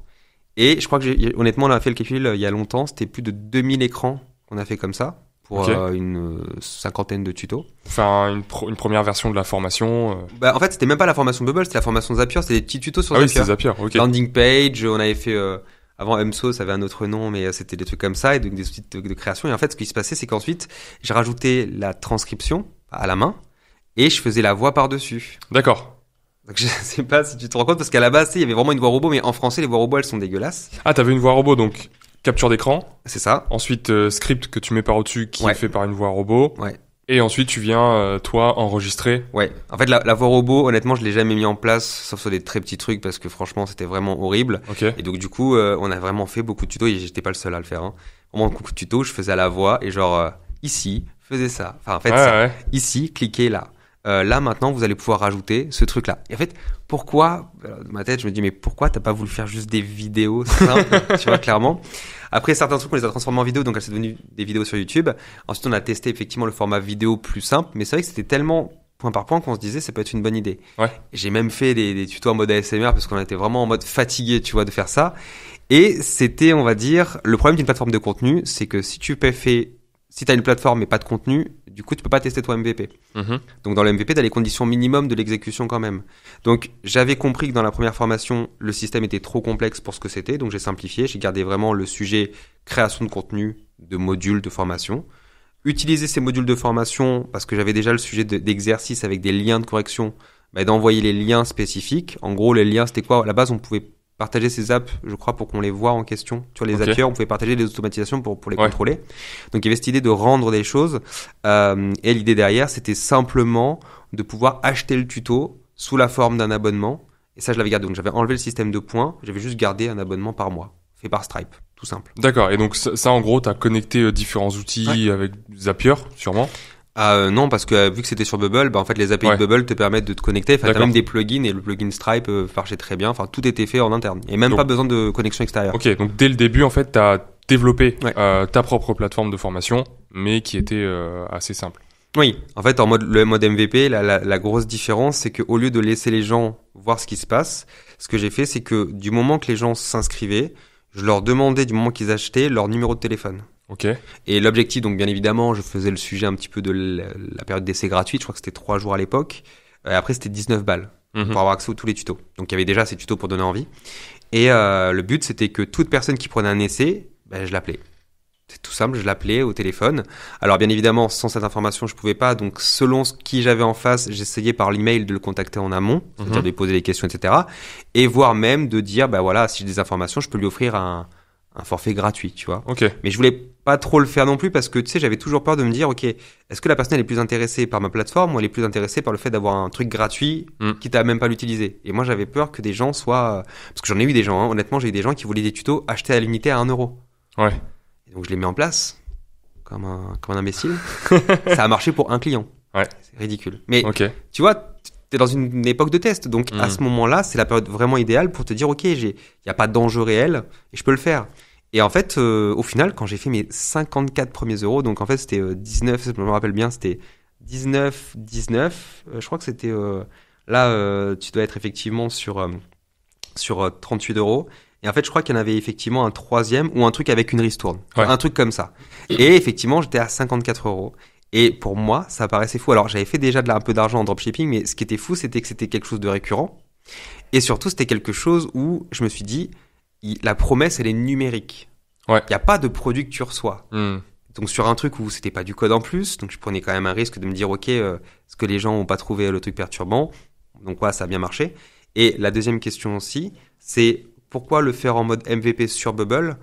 Et je crois que honnêtement, on a fait le calcul il y a longtemps. C'était plus de 2000 écrans qu'on a fait comme ça pour une cinquantaine de tutos. Enfin, une première version de la formation. Bah, en fait, c'était même pas la formation Bubble, c'était la formation Zapier. C'était des petits tutos sur Zapier. Oui, c'est Zapier, ok. Landing page, on avait fait... Avant Umso, ça avait un autre nom, mais c'était des trucs comme ça, et donc des outils de création. Et en fait, ce qui se passait, c'est qu'ensuite, j'ai rajouté la transcription à la main. Et je faisais la voix par-dessus. D'accord. Donc je sais pas si tu te rends compte, parce qu'à la base, il y avait vraiment une voix robot, mais en français, les voix robots, elles sont dégueulasses. Ah, t'avais une voix robot, donc capture d'écran. C'est ça. Ensuite, script que tu mets par au-dessus, qui est fait par une voix robot. Ouais. Et ensuite, tu viens, toi, enregistrer. Ouais. En fait, la voix robot, honnêtement, je l'ai jamais mis en place, sauf sur des très petits trucs, parce que franchement, c'était vraiment horrible. Ok. Et donc, du coup, on a vraiment fait beaucoup de tutos, et j'étais pas le seul à le faire, hein. Vraiment beaucoup de tutos, je faisais à la voix, et genre, ici, faisais ça. Enfin, en fait, ça. Ouais. Ici, cliquez là. Là maintenant vous allez pouvoir rajouter ce truc là et en fait pourquoi dans ma tête je me dis mais pourquoi t'as pas voulu faire juste des vidéos simples tu vois clairement. Après certains trucs on les a transformés en vidéos donc elles sont devenues des vidéos sur YouTube. Ensuite on a testé effectivement le format vidéo plus simple mais c'est vrai que c'était tellement point par point qu'on se disait ça peut être une bonne idée. Ouais. J'ai même fait des tutos en mode ASMR parce qu'on était vraiment en mode fatigué tu vois de faire ça et c'était on va dire le problème d'une plateforme de contenu c'est que si t'as une plateforme mais pas de contenu, du coup, tu peux pas tester ton MVP. Mm-hmm. Donc, dans le MVP, t'as les conditions minimum de l'exécution quand même. Donc, j'avais compris que dans la première formation, le système était trop complexe pour ce que c'était. Donc, j'ai simplifié. J'ai gardé vraiment le sujet création de contenu, de modules de formation. Utiliser ces modules de formation, parce que j'avais déjà le sujet d'exercice avec des liens de correction, d'envoyer les liens spécifiques. En gros, les liens, c'était quoi? À la base, on pouvait partager ces apps, je crois, pour qu'on les voit en question. Tu vois, les Zapier, on pouvait partager des automatisations pour les contrôler. Donc, il y avait cette idée de rendre des choses. Et l'idée derrière, c'était simplement de pouvoir acheter le tuto sous la forme d'un abonnement. Et ça, je l'avais gardé. Donc, j'avais enlevé le système de points. J'avais juste gardé un abonnement par mois, fait par Stripe, tout simple. D'accord. Et donc, ça en gros, t'as connecté différents outils avec Zapier, sûrement. Non, parce que vu que c'était sur Bubble, en fait, les API de Bubble te permettent de te connecter. Enfin, t'as même des plugins et le plugin Stripe marchait très bien. Enfin, tout était fait en interne. Et même pas besoin de connexion extérieure. Ok, donc dès le début, en fait, t'as développé ta propre plateforme de formation, mais qui était assez simple. Oui, en fait, le mode MVP, la grosse différence, c'est qu'au lieu de laisser les gens voir ce qui se passe, ce que j'ai fait, c'est que du moment que les gens s'inscrivaient, je leur demandais du moment qu'ils achetaient leur numéro de téléphone. Ok. Et l'objectif, donc bien évidemment, je faisais le sujet un petit peu de la période d'essai gratuite. Je crois que c'était 3 jours à l'époque. Après, c'était 19 balles pour avoir accès à tous les tutos. Donc, il y avait déjà ces tutos pour donner envie. Et le but, c'était que toute personne qui prenait un essai, je l'appelais. C'est tout simple, je l'appelais au téléphone. Alors, bien évidemment, sans cette information, je pouvais pas. Donc, selon ce qui j'avais en face, j'essayais par l'email de le contacter en amont, c'est-à-dire de lui poser des questions, etc. Et voire même de dire, voilà, si j'ai des informations, je peux lui offrir un forfait gratuit, tu vois. Ok. Mais je voulais pas trop le faire non plus parce que, tu sais, j'avais toujours peur de me dire, ok, est-ce que la personne elle est plus intéressée par ma plateforme ou elle est plus intéressée par le fait d'avoir un truc gratuit quitte à même pas l'utiliser. Et moi, j'avais peur que des gens soient... Parce que j'en ai eu des gens, hein. Honnêtement, j'ai eu des gens qui voulaient des tutos achetés à l'unité à 1 euro. Ouais. Et donc, je les mets en place comme un imbécile. Ça a marché pour un client. Ouais. C'est ridicule. Mais, tu vois... T'es dans une époque de test, donc à ce moment-là, c'est la période vraiment idéale pour te dire, ok, il y a pas d'enjeu réel et je peux le faire. Et en fait, au final, quand j'ai fait mes 54 premiers euros, donc en fait c'était 19, je me rappelle bien, c'était 19. Je crois que c'était là, tu dois être effectivement sur 38 euros. Et en fait, je crois qu'il y en avait effectivement un troisième ou un truc avec une ristourne, un truc comme ça. Et effectivement, j'étais à 54 euros. Et pour moi, ça paraissait fou. Alors, j'avais fait déjà un peu d'argent en dropshipping, mais ce qui était fou, c'était que c'était quelque chose de récurrent. Et surtout, c'était quelque chose où je me suis dit, la promesse, elle est numérique. Il n'y a pas de produit que tu reçois. Donc, sur un truc où c'était pas du code en plus, donc je prenais quand même un risque de me dire, ok, est-ce que les gens n'ont pas trouvé le truc perturbant? Donc, ça a bien marché. Et la deuxième question aussi, c'est pourquoi le faire en mode MVP sur Bubble?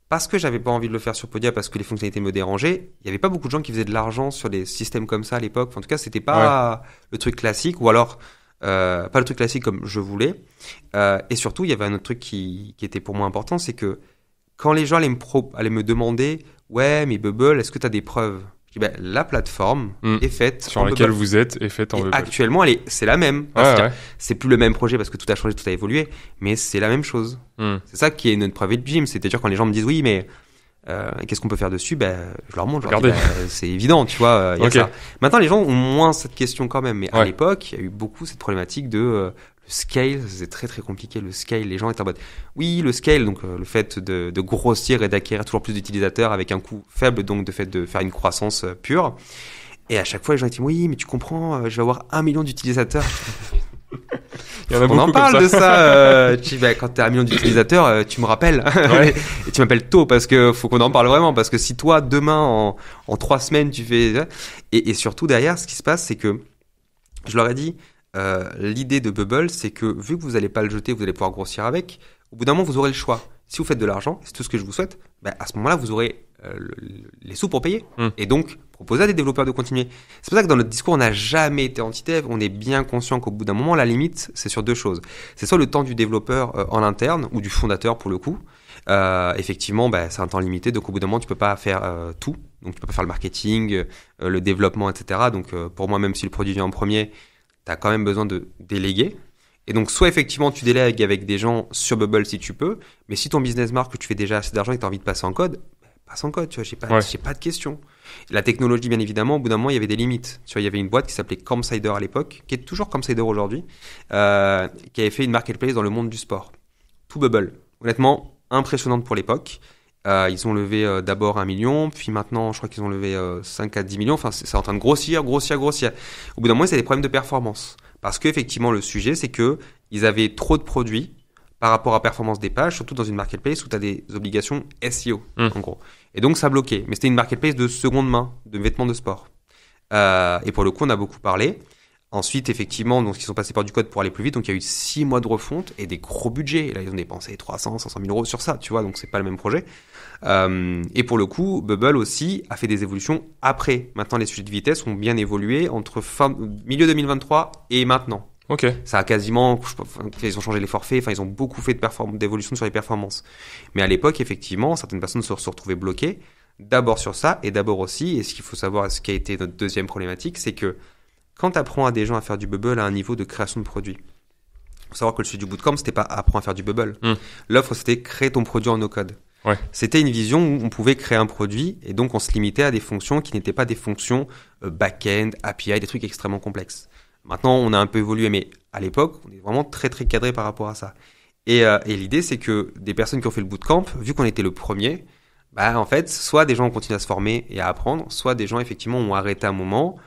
parce que j'avais pas envie de le faire sur Podia, parce que les fonctionnalités me dérangeaient, il y avait pas beaucoup de gens qui faisaient de l'argent sur des systèmes comme ça à l'époque. Enfin, en tout cas, c'était pas le truc classique, ou alors pas le truc classique comme je voulais. Et surtout, il y avait un autre truc qui était pour moi important, c'est que quand les gens allaient me demander, ouais, mais Bubble, est-ce que tu as des preuves? Je dis, la plateforme est faite sur laquelle vous êtes est faite en Bubble. Actuellement, c'est la même. C'est plus le même projet parce que tout a changé, tout a évolué, mais c'est la même chose. C'est ça qui est notre private gym. C'est-à-dire quand les gens me disent, oui, mais qu'est-ce qu'on peut faire dessus? Je leur montre. C'est évident, tu vois. Y a ça. Maintenant, les gens ont moins cette question quand même, mais à l'époque, il y a eu beaucoup cette problématique de le scale. C'est très très compliqué le scale. Les gens étaient en mode, oui, le scale, donc le fait de grossir et d'acquérir toujours plus d'utilisateurs avec un coût faible, donc de fait de faire une croissance pure. Et à chaque fois, les gens étaient, oui, mais tu comprends, je vais avoir 1 million d'utilisateurs. On en parle de ça. Quand t'as 1 million d'utilisateurs, tu me rappelles. Et tu m'appelles tôt parce que faut qu'on en parle vraiment. Parce que si toi, demain, en 3 semaines, tu fais... Et surtout, derrière, ce qui se passe, c'est que, je leur ai dit, l'idée de Bubble, c'est que vu que vous n'allez pas le jeter, vous allez pouvoir grossir avec, au bout d'un moment, vous aurez le choix. Si vous faites de l'argent, c'est tout ce que je vous souhaite, à ce moment-là, vous aurez les sous pour payer. Et donc, proposer à des développeurs de continuer. C'est pour ça que dans notre discours, on n'a jamais été anti-dev. On est bien conscient qu'au bout d'un moment, la limite, c'est sur 2 choses. C'est soit le temps du développeur en interne, ou du fondateur pour le coup. Effectivement, c'est un temps limité, donc au bout d'un moment, tu peux pas faire tout. Donc, tu peux pas faire le marketing, le développement, etc. Donc, pour moi, même si le produit vient en premier, tu as quand même besoin de déléguer. Et donc, soit effectivement, tu délègues avec des gens sur Bubble si tu peux, mais si ton business marque que tu fais déjà assez d'argent et que tu as envie de passer en code, passe en code, tu vois, j'ai pas de questions. La technologie, bien évidemment, au bout d'un moment, il y avait des limites. Tu vois, il y avait une boîte qui s'appelait Campsider à l'époque, qui est toujours Campsider aujourd'hui, qui avait fait une marketplace dans le monde du sport. Tout Bubble. Honnêtement, impressionnante pour l'époque. Ils ont levé d'abord 1 million, puis maintenant, je crois qu'ils ont levé 5 à 10 millions. Enfin, c'est en train de grossir. Au bout d'un moment, c'est des problèmes de performance. Parce qu'effectivement, le sujet, c'est que ils avaient trop de produits par rapport à la performance des pages, surtout dans une marketplace où tu as des obligations SEO, en gros. Et donc, ça bloquait. Mais c'était une marketplace de seconde main, de vêtements de sport. Et pour le coup, on a beaucoup parlé. Ensuite, effectivement, donc, ils sont passés par du code pour aller plus vite. Donc, il y a eu 6 mois de refonte et des gros budgets. Et là, ils ont dépensé 300, 500 000 euros sur ça, tu vois. Donc, c'est pas le même projet. Et pour le coup, Bubble aussi a fait des évolutions après. Maintenant, les sujets de vitesse ont bien évolué entre milieu 2023 et maintenant. Ok. Ça a quasiment, ils ont changé les forfaits, enfin, ils ont beaucoup fait d'évolution sur les performances. Mais à l'époque, effectivement, certaines personnes se retrouvaient bloquées. D'abord sur ça, et d'abord aussi, et ce qu'il faut savoir, ce qui a été notre deuxième problématique, c'est que quand tu apprends à des gens à faire du Bubble à un niveau de création de produit, faut savoir que le sujet du bootcamp, c'était pas apprendre à faire du Bubble. L'offre, c'était créer ton produit en no-code. C'était une vision où on pouvait créer un produit, et donc on se limitait à des fonctions qui n'étaient pas des fonctions back-end, API, des trucs extrêmement complexes. Maintenant, on a un peu évolué, mais à l'époque, on est vraiment très très cadré par rapport à ça. Et l'idée, c'est que des personnes qui ont fait le bootcamp, vu qu'on était le premier, en fait, soit des gens ont continué à se former et à apprendre, soit des gens effectivement ont arrêté un moment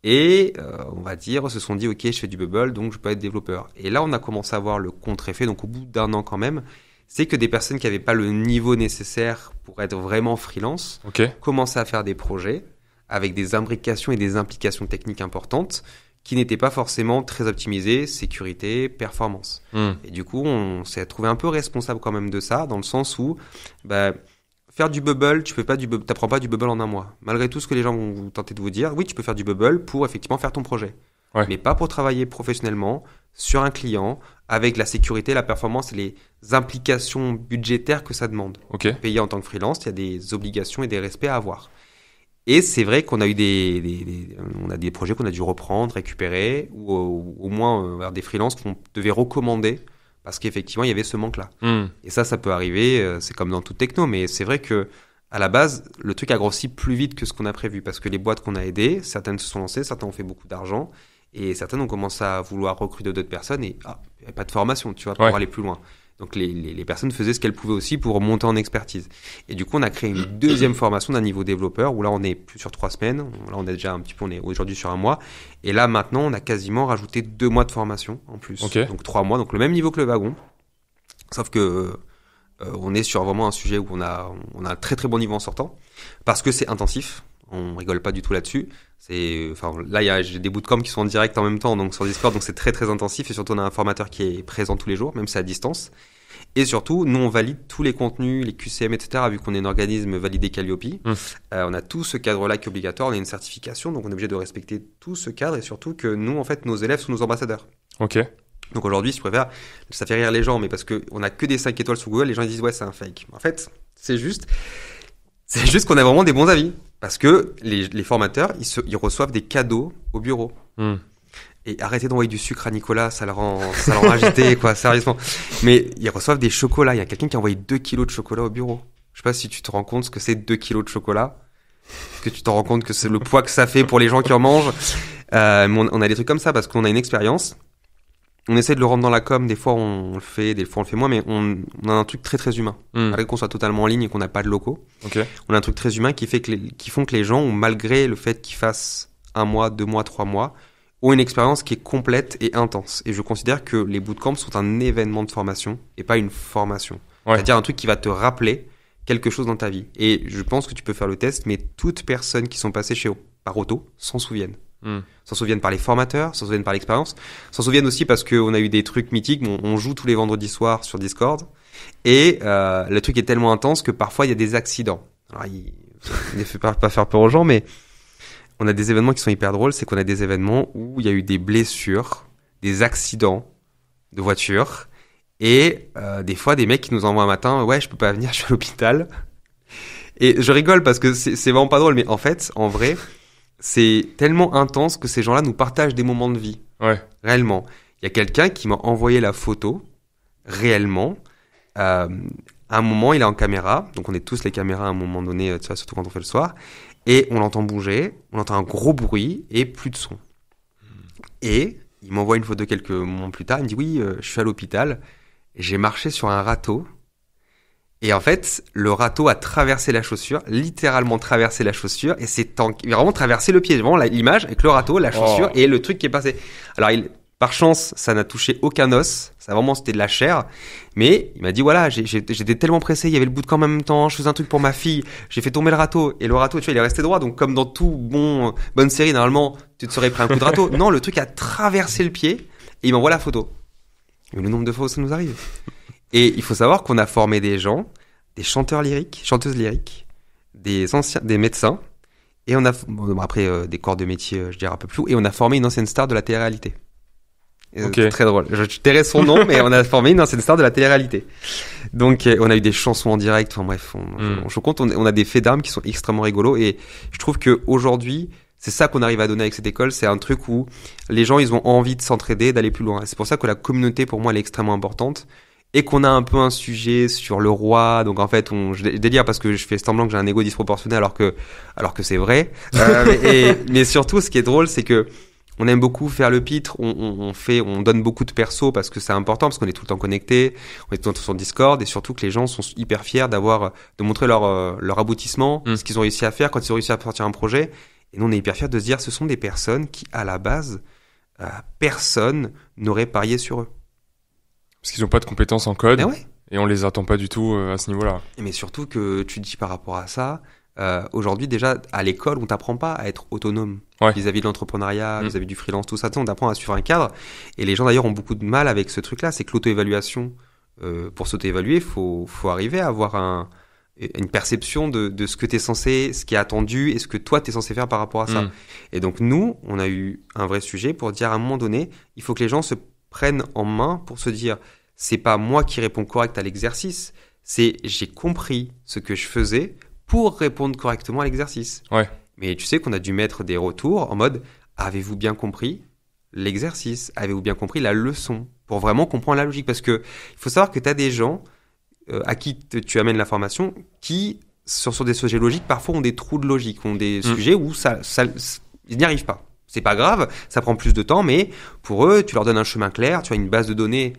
et on va dire se sont dit ok, je fais du Bubble, donc je peux être développeur. Et là, on a commencé à voir le contre-effet, donc au bout d'1 an quand même, c'est que des personnes qui n'avaient pas le niveau nécessaire pour être vraiment freelance commençaient à faire des projets avec des imbrications et des implications techniques importantes qui n'étaient pas forcément très optimisées, sécurité, performance. Et du coup, on s'est trouvé un peu responsable quand même de ça, dans le sens où faire du Bubble, t'apprends pas du Bubble en 1 mois. Malgré tout ce que les gens vont tenter de vous dire, oui, tu peux faire du Bubble pour effectivement faire ton projet. Mais pas pour travailler professionnellement sur un client avec la sécurité, la performance et les implications budgétaires que ça demande. Payer en tant que freelance, il y a des obligations et des respects à avoir. Et c'est vrai qu'on a eu on a des projets qu'on a dû reprendre, récupérer, ou au moins vers des freelances qu'on devait recommander parce qu'effectivement il y avait ce manque-là. Et ça peut arriver, c'est comme dans toute techno, mais c'est vrai que à la base le truc a grossi plus vite que ce qu'on a prévu parce que les boîtes qu'on a aidées, certaines se sont lancées, certaines ont fait beaucoup d'argent et certaines ont commencé à vouloir recruter d'autres personnes et il n'y avait pas de formation, tu vois, pour aller plus loin. Donc les personnes faisaient ce qu'elles pouvaient aussi pour monter en expertise. Et du coup, on a créé une deuxième formation d'un niveau développeur où là, on est plus sur 3 semaines. Là, on est déjà un petit peu, on est aujourd'hui sur 1 mois. Et là, maintenant, on a quasiment rajouté 2 mois de formation en plus. Donc 3 mois, donc le même niveau que le wagon. Sauf que on est sur vraiment un sujet où on a un très très bon niveau en sortant parce que c'est intensif. On rigole pas du tout là-dessus. Là, j'ai des bootcamps qui sont en direct en même temps, donc sur Discord, donc c'est très très intensif et surtout on a un formateur qui est présent tous les jours, même si c'est à distance. Et surtout, nous, on valide tous les contenus, les QCM, etc. Vu qu'on est un organisme validé Calliope, on a tout ce cadre-là qui est obligatoire. On a une certification, donc on est obligé de respecter tout ce cadre et surtout que nous, en fait, nos élèves sont nos ambassadeurs. Ok. Donc aujourd'hui, si je préfère, ça fait rire les gens, mais parce que on a que des 5 étoiles sur Google, les gens ils disent ouais, c'est un fake. En fait, c'est juste qu'on a vraiment des bons avis parce que les formateurs, ils reçoivent des cadeaux au bureau. Et arrêtez d'envoyer du sucre à Nicolas, ça le rend agité, quoi, sérieusement. Mais ils reçoivent des chocolats. Il y a quelqu'un qui a envoyé 2 kilos de chocolat au bureau. Je sais pas si tu te rends compte ce que c'est 2 kilos de chocolat. Est-ce que tu te rends compte que c'est le poids que ça fait pour les gens qui en mangent? Mais on a des trucs comme ça parce qu'on a une expérience. On essaie de le rendre dans la com. Des fois, on le fait, des fois, on le fait moins, mais on a un truc très, très humain. Malgré qu'on soit totalement en ligne et qu'on n'a pas de locaux. Okay. On a un truc très humain qui font que les gens, malgré le fait qu'ils fassent 1 mois, 2 mois, 3 mois, ont une expérience qui est complète et intense. Et je considère que les bootcamps sont un événement de formation et pas une formation. Ouais. C'est-à-dire un truc qui va te rappeler quelque chose dans ta vie. Et je pense que tu peux faire le test, mais toutes personnes qui sont passées par Auto s'en souviennent. S'en souviennent par les formateurs, s'en souviennent par l'expérience, s'en souviennent aussi parce qu'on a eu des trucs mythiques. On joue tous les vendredis soirs sur Discord. Et le truc est tellement intense que parfois il y a des accidents. Alors, il ne faut pas faire peur aux gens, mais on a des événements qui sont hyper drôles, c'est qu'on a des événements où il y a eu des blessures, des accidents de voiture, et des fois des mecs qui nous envoient un matin, ouais, je peux pas venir, je suis à l'hôpital. Et je rigole parce que c'est vraiment pas drôle, mais en fait, en vrai, c'est tellement intense que ces gens-là nous partagent des moments de vie. Ouais. Réellement. Il y a quelqu'un qui m'a envoyé la photo, réellement. À un moment, il est en caméra, donc on est tous les caméras à un moment donné, tu vois, surtout quand on fait le soir. Et on l'entend bouger, on entend un gros bruit et plus de son. Et il m'envoie une photo quelques moments plus tard, il me dit oui, je suis à l'hôpital, j'ai marché sur un râteau. Et en fait, le râteau a traversé la chaussure, littéralement traversé la chaussure, et c'est vraiment traversé le pied. Vraiment l'image avec le râteau, la chaussure et le truc qui est passé. Alors par chance, ça n'a touché aucun os. C'était de la chair. Mais il m'a dit, voilà, j'étais tellement pressé, il y avait le bootcamp en même temps, je faisais un truc pour ma fille, j'ai fait tomber le râteau. Et le râteau, tu vois, il est resté droit. Donc, comme dans bonne série, normalement, tu te serais pris un coup de râteau. Non, le truc a traversé le pied et il m'envoie la photo. Mais le nombre de fois où ça nous arrive. Et il faut savoir qu'on a formé des gens, des chanteuses lyriques, des médecins. Et on a, après, des corps de métier, je dirais un peu plus, et on a formé une ancienne star de la télé-réalité. Okay. Très drôle. Je tairai son nom, mais on a formé une ancienne star de la télé-réalité. Donc, on a eu des chansons en direct. Enfin bref, je compte. On a des faits d'armes qui sont extrêmement rigolos. Et je trouve que aujourd'hui, c'est ça qu'on arrive à donner avec cette école. C'est un truc où les gens, ils ont envie de s'entraider, d'aller plus loin. Et c'est pour ça que la communauté, pour moi, elle est extrêmement importante. Et qu'on a un peu un sujet sur le roi. Donc en fait, je délire parce que je fais semblant que j'ai un ego disproportionné alors que c'est vrai. Mais surtout, ce qui est drôle, c'est que on aime beaucoup faire le pitre, on donne beaucoup de perso parce que c'est important, parce qu'on est tout le temps connecté, on est tout le temps sur Discord, et surtout que les gens sont hyper fiers de montrer leur aboutissement, ce qu'ils ont réussi à faire quand ils ont réussi à sortir un projet. Et nous, on est hyper fiers de se dire, ce sont des personnes qui, à la base, personne n'aurait parié sur eux. Parce qu'ils n'ont pas de compétences en code, ouais. Et on les attend pas du tout à ce niveau-là. Mais surtout que tu dis par rapport à ça, aujourd'hui déjà à l'école on t'apprend pas à être autonome vis-à-vis de l'entrepreneuriat, vis-à-vis du freelance, tout ça, on t'apprend à suivre un cadre. Et les gens d'ailleurs ont beaucoup de mal avec ce truc-là, c'est que l'auto-évaluation, pour s'auto-évaluer, faut arriver à avoir une perception de ce que t'es censé, ce qui est attendu et ce que toi t'es censé faire par rapport à ça. Et donc nous, on a eu un vrai sujet pour dire à un moment donné, il faut que les gens se prennent en main pour se dire, c'est pas moi qui réponds correct à l'exercice, c'est j'ai compris ce que je faisais pour répondre correctement à l'exercice. Ouais. Mais tu sais qu'on a dû mettre des retours en mode « Avez-vous bien compris l'exercice ? Avez-vous bien compris la leçon ?» Pour vraiment comprendre la logique. Parce que il faut savoir que tu as des gens à qui tu amènes la formation qui, sur des sujets logiques, parfois ont des trous de logique, ont des sujets où ils n'y arrivent pas. C'est pas grave, ça prend plus de temps, mais pour eux, tu leur donnes un chemin clair, tu as une base de données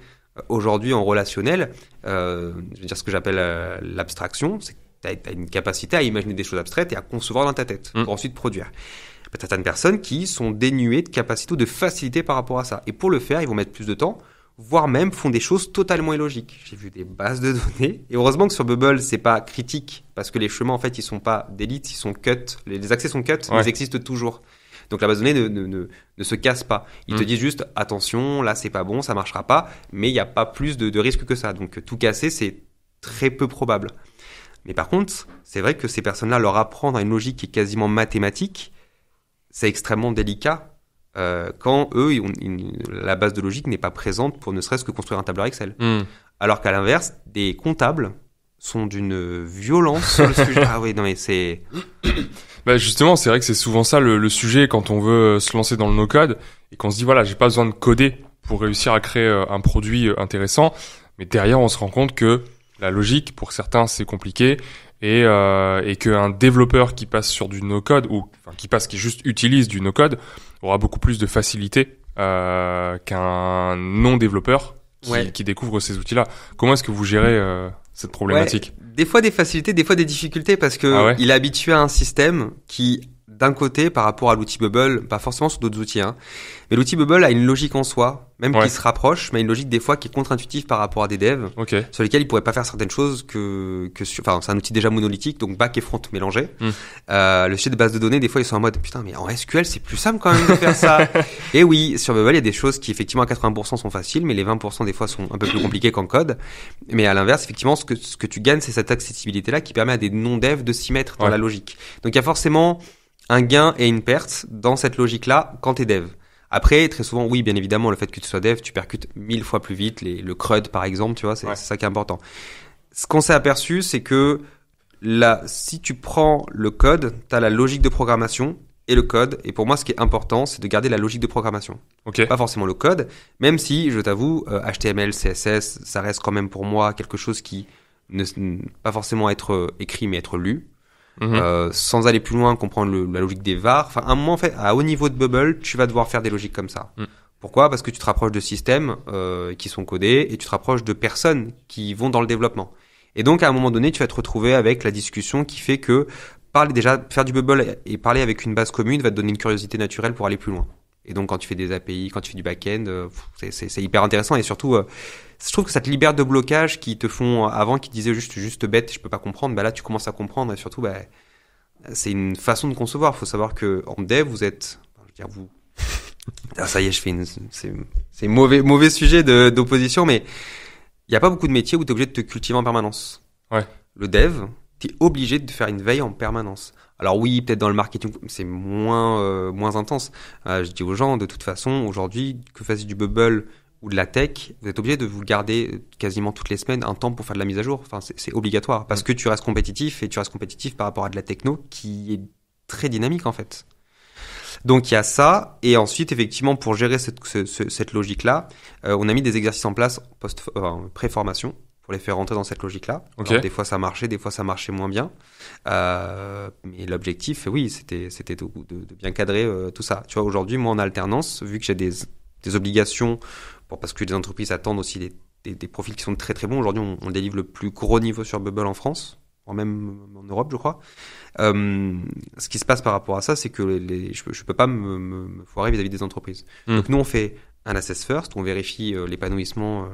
aujourd'hui en relationnel, je veux dire ce que j'appelle l'abstraction, c'est t'as une capacité à imaginer des choses abstraites et à concevoir dans ta tête pour ensuite produire. T'as certaines personnes qui sont dénuées de capacité ou de facilité par rapport à ça. Et pour le faire, ils vont mettre plus de temps, voire même font des choses totalement illogiques. J'ai vu des bases de données. Et heureusement que sur Bubble, c'est pas critique parce que les chemins, en fait, ils sont pas d'élite, ils sont cut. Les accès sont cut, mais ils existent toujours. Donc la base de données ne se casse pas. Ils te disent juste attention, là c'est pas bon, ça marchera pas, mais il n'y a pas plus de risque que ça. Donc tout casser, c'est très peu probable. Mais par contre, c'est vrai que ces personnes-là, leur apprendre à une logique qui est quasiment mathématique, c'est extrêmement délicat quand eux, la base de logique n'est pas présente pour ne serait-ce que construire un tableur Excel. Alors qu'à l'inverse, des comptables sont d'une violence sur le sujet. Ah oui, non mais c'est... Bah justement, c'est vrai que c'est souvent ça le sujet quand on veut se lancer dans le no-code et qu'on se dit voilà, j'ai pas besoin de coder pour réussir à créer un produit intéressant, mais derrière on se rend compte que la logique pour certains c'est compliqué et qu'un développeur qui passe sur du no-code ou enfin qui juste utilise du no-code aura beaucoup plus de facilité qu'un non-développeur qui découvre ces outils-là. Comment est-ce que vous gérez cette problématique? Des fois des facilités, des fois des difficultés parce que il est habitué à un système qui, d'un côté, par rapport à l'outil Bubble, pas forcément sur d'autres outils, mais l'outil Bubble a une logique en soi, même qui se rapproche, mais une logique des fois qui est contre-intuitive par rapport à des devs, sur lesquels ils pourraient pas faire certaines choses enfin, c'est un outil déjà monolithique, donc back et front mélangés. Le sujet de base de données, des fois, ils sont en mode, putain, mais en SQL, c'est plus simple quand même de faire ça. Et oui, sur Bubble, il y a des choses qui, effectivement, à 80% sont faciles, mais les 20% des fois sont un peu plus compliquées qu'en code. Mais à l'inverse, effectivement, ce que tu gagnes, c'est cette accessibilité-là qui permet à des non-devs de s'y mettre dans la logique. Donc, il y a forcément un gain et une perte dans cette logique-là quand t'es dev. Après, très souvent, oui, bien évidemment, le fait que tu sois dev, tu percutes 1000 fois plus vite le CRUD, par exemple, tu vois, c'est ça qui est important. Ce qu'on s'est aperçu, c'est que si tu prends le code, t'as la logique de programmation et le code. Et pour moi, ce qui est important, c'est de garder la logique de programmation. Pas forcément le code, même si, je t'avoue, HTML, CSS, ça reste quand même pour moi quelque chose qui ne pas forcément être écrit, mais être lu. Sans aller plus loin, comprendre la logique des var. Enfin, à un moment, en fait, à haut niveau de Bubble, tu vas devoir faire des logiques comme ça. Pourquoi ? Parce que tu te rapproches de systèmes qui sont codés et tu te rapproches de personnes qui vont dans le développement. Et donc, à un moment donné, tu vas te retrouver avec la discussion qui fait que faire du Bubble et parler avec une base commune va te donner une curiosité naturelle pour aller plus loin. Et donc, quand tu fais des API, quand tu fais du back-end, c'est hyper intéressant. Et surtout, je trouve que ça te libère de blocages qui te font, avant, qui te disaient juste bête, je peux pas comprendre. Bah là, tu commences à comprendre. Et surtout, c'est une façon de concevoir. Il faut savoir que en dev, vous êtes, ah, ça y est, c'est mauvais sujet d'opposition, mais il y a pas beaucoup de métiers où tu es obligé de te cultiver en permanence. Le dev, tu es obligé de faire une veille en permanence. Alors oui, peut-être dans le marketing, c'est moins intense. Je dis aux gens, de toute façon, aujourd'hui, que vous fassiez du Bubble ou de la tech, vous êtes obligé de vous garder quasiment toutes les semaines un temps pour faire de la mise à jour. Enfin, c'est obligatoire parce que tu restes compétitif et tu restes compétitif par rapport à de la techno qui est très dynamique en fait. Donc il y a ça, et ensuite effectivement pour gérer cette logique-là, on a mis des exercices en place pré-formation pour les faire rentrer dans cette logique-là. Alors, des fois ça marchait, des fois ça marchait moins bien, mais l'objectif, oui, c'était de bien cadrer tout ça. Tu vois, aujourd'hui, moi en alternance, vu que j'ai des obligations, parce que les entreprises attendent aussi des profils qui sont très très bons. Aujourd'hui, on délivre le plus gros niveau sur Bubble en France, même en Europe, je crois. Ce qui se passe par rapport à ça, c'est que je peux pas me foirer vis-à-vis des entreprises. Donc nous, on fait un assess first, on vérifie l'épanouissement,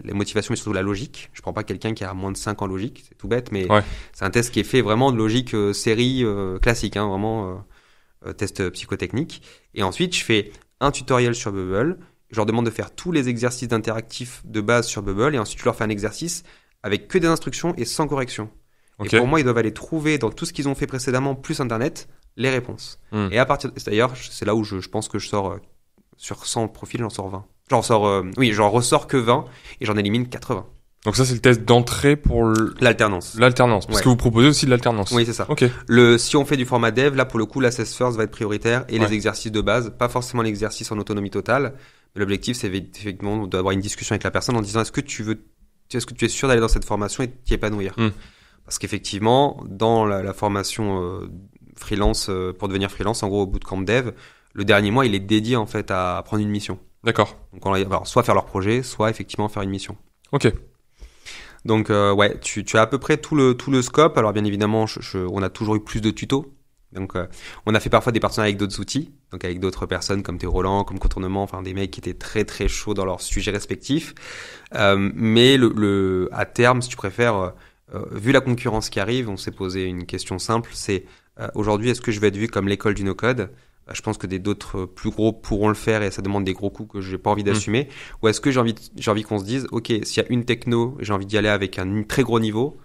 les motivations et surtout la logique. Je prends pas quelqu'un qui a moins de 5 ans logique, c'est tout bête, mais c'est un test qui est fait vraiment de logique série classique, vraiment test psychotechnique. Et ensuite, je fais un tutoriel sur Bubble. Je leur demande de faire tous les exercices d'interactif de base sur Bubble et ensuite je leur fais un exercice avec que des instructions et sans correction. Et pour moi, ils doivent aller trouver dans tout ce qu'ils ont fait précédemment, plus Internet, les réponses. Et à partir d'ailleurs, c'est là où je pense que je sors sur 100 profils, j'en sors 20. J'en ressors que 20 et j'en élimine 80. Donc ça, c'est le test d'entrée pour l'alternance. Parce que vous proposez aussi de l'alternance. Oui, c'est ça. Si on fait du format dev, là, pour le coup, l'assess first va être prioritaire et les exercices de base, pas forcément l'exercice en autonomie totale. Mais l'objectif, c'est effectivement d'avoir une discussion avec la personne en disant est-ce que tu es sûr d'aller dans cette formation et de t'y épanouir? Parce qu'effectivement, dans la formation freelance, pour devenir freelance, en gros, au bootcamp dev, le dernier mois, il est dédié en fait à prendre une mission. D'accord. Donc, alors, soit faire leur projet, soit effectivement faire une mission. Donc, tu as à peu près tout le scope. Alors, bien évidemment, on a toujours eu plus de tutos. Donc, on a fait parfois des partenariats avec d'autres outils, donc avec d'autres personnes comme Roland, comme Contournement, enfin des mecs qui étaient très très chauds dans leurs sujets respectifs. Mais à terme, si tu préfères, vu la concurrence qui arrive, on s'est posé une question simple, c'est aujourd'hui, est-ce que je vais être vu comme l'école du no-code Je pense que d'autres plus gros pourront le faire et ça demande des gros coûts que j'ai pas envie d'assumer. Ou est-ce que j'ai envie qu'on se dise, ok, s'il y a une techno, j'ai envie d'y aller avec un très gros niveau,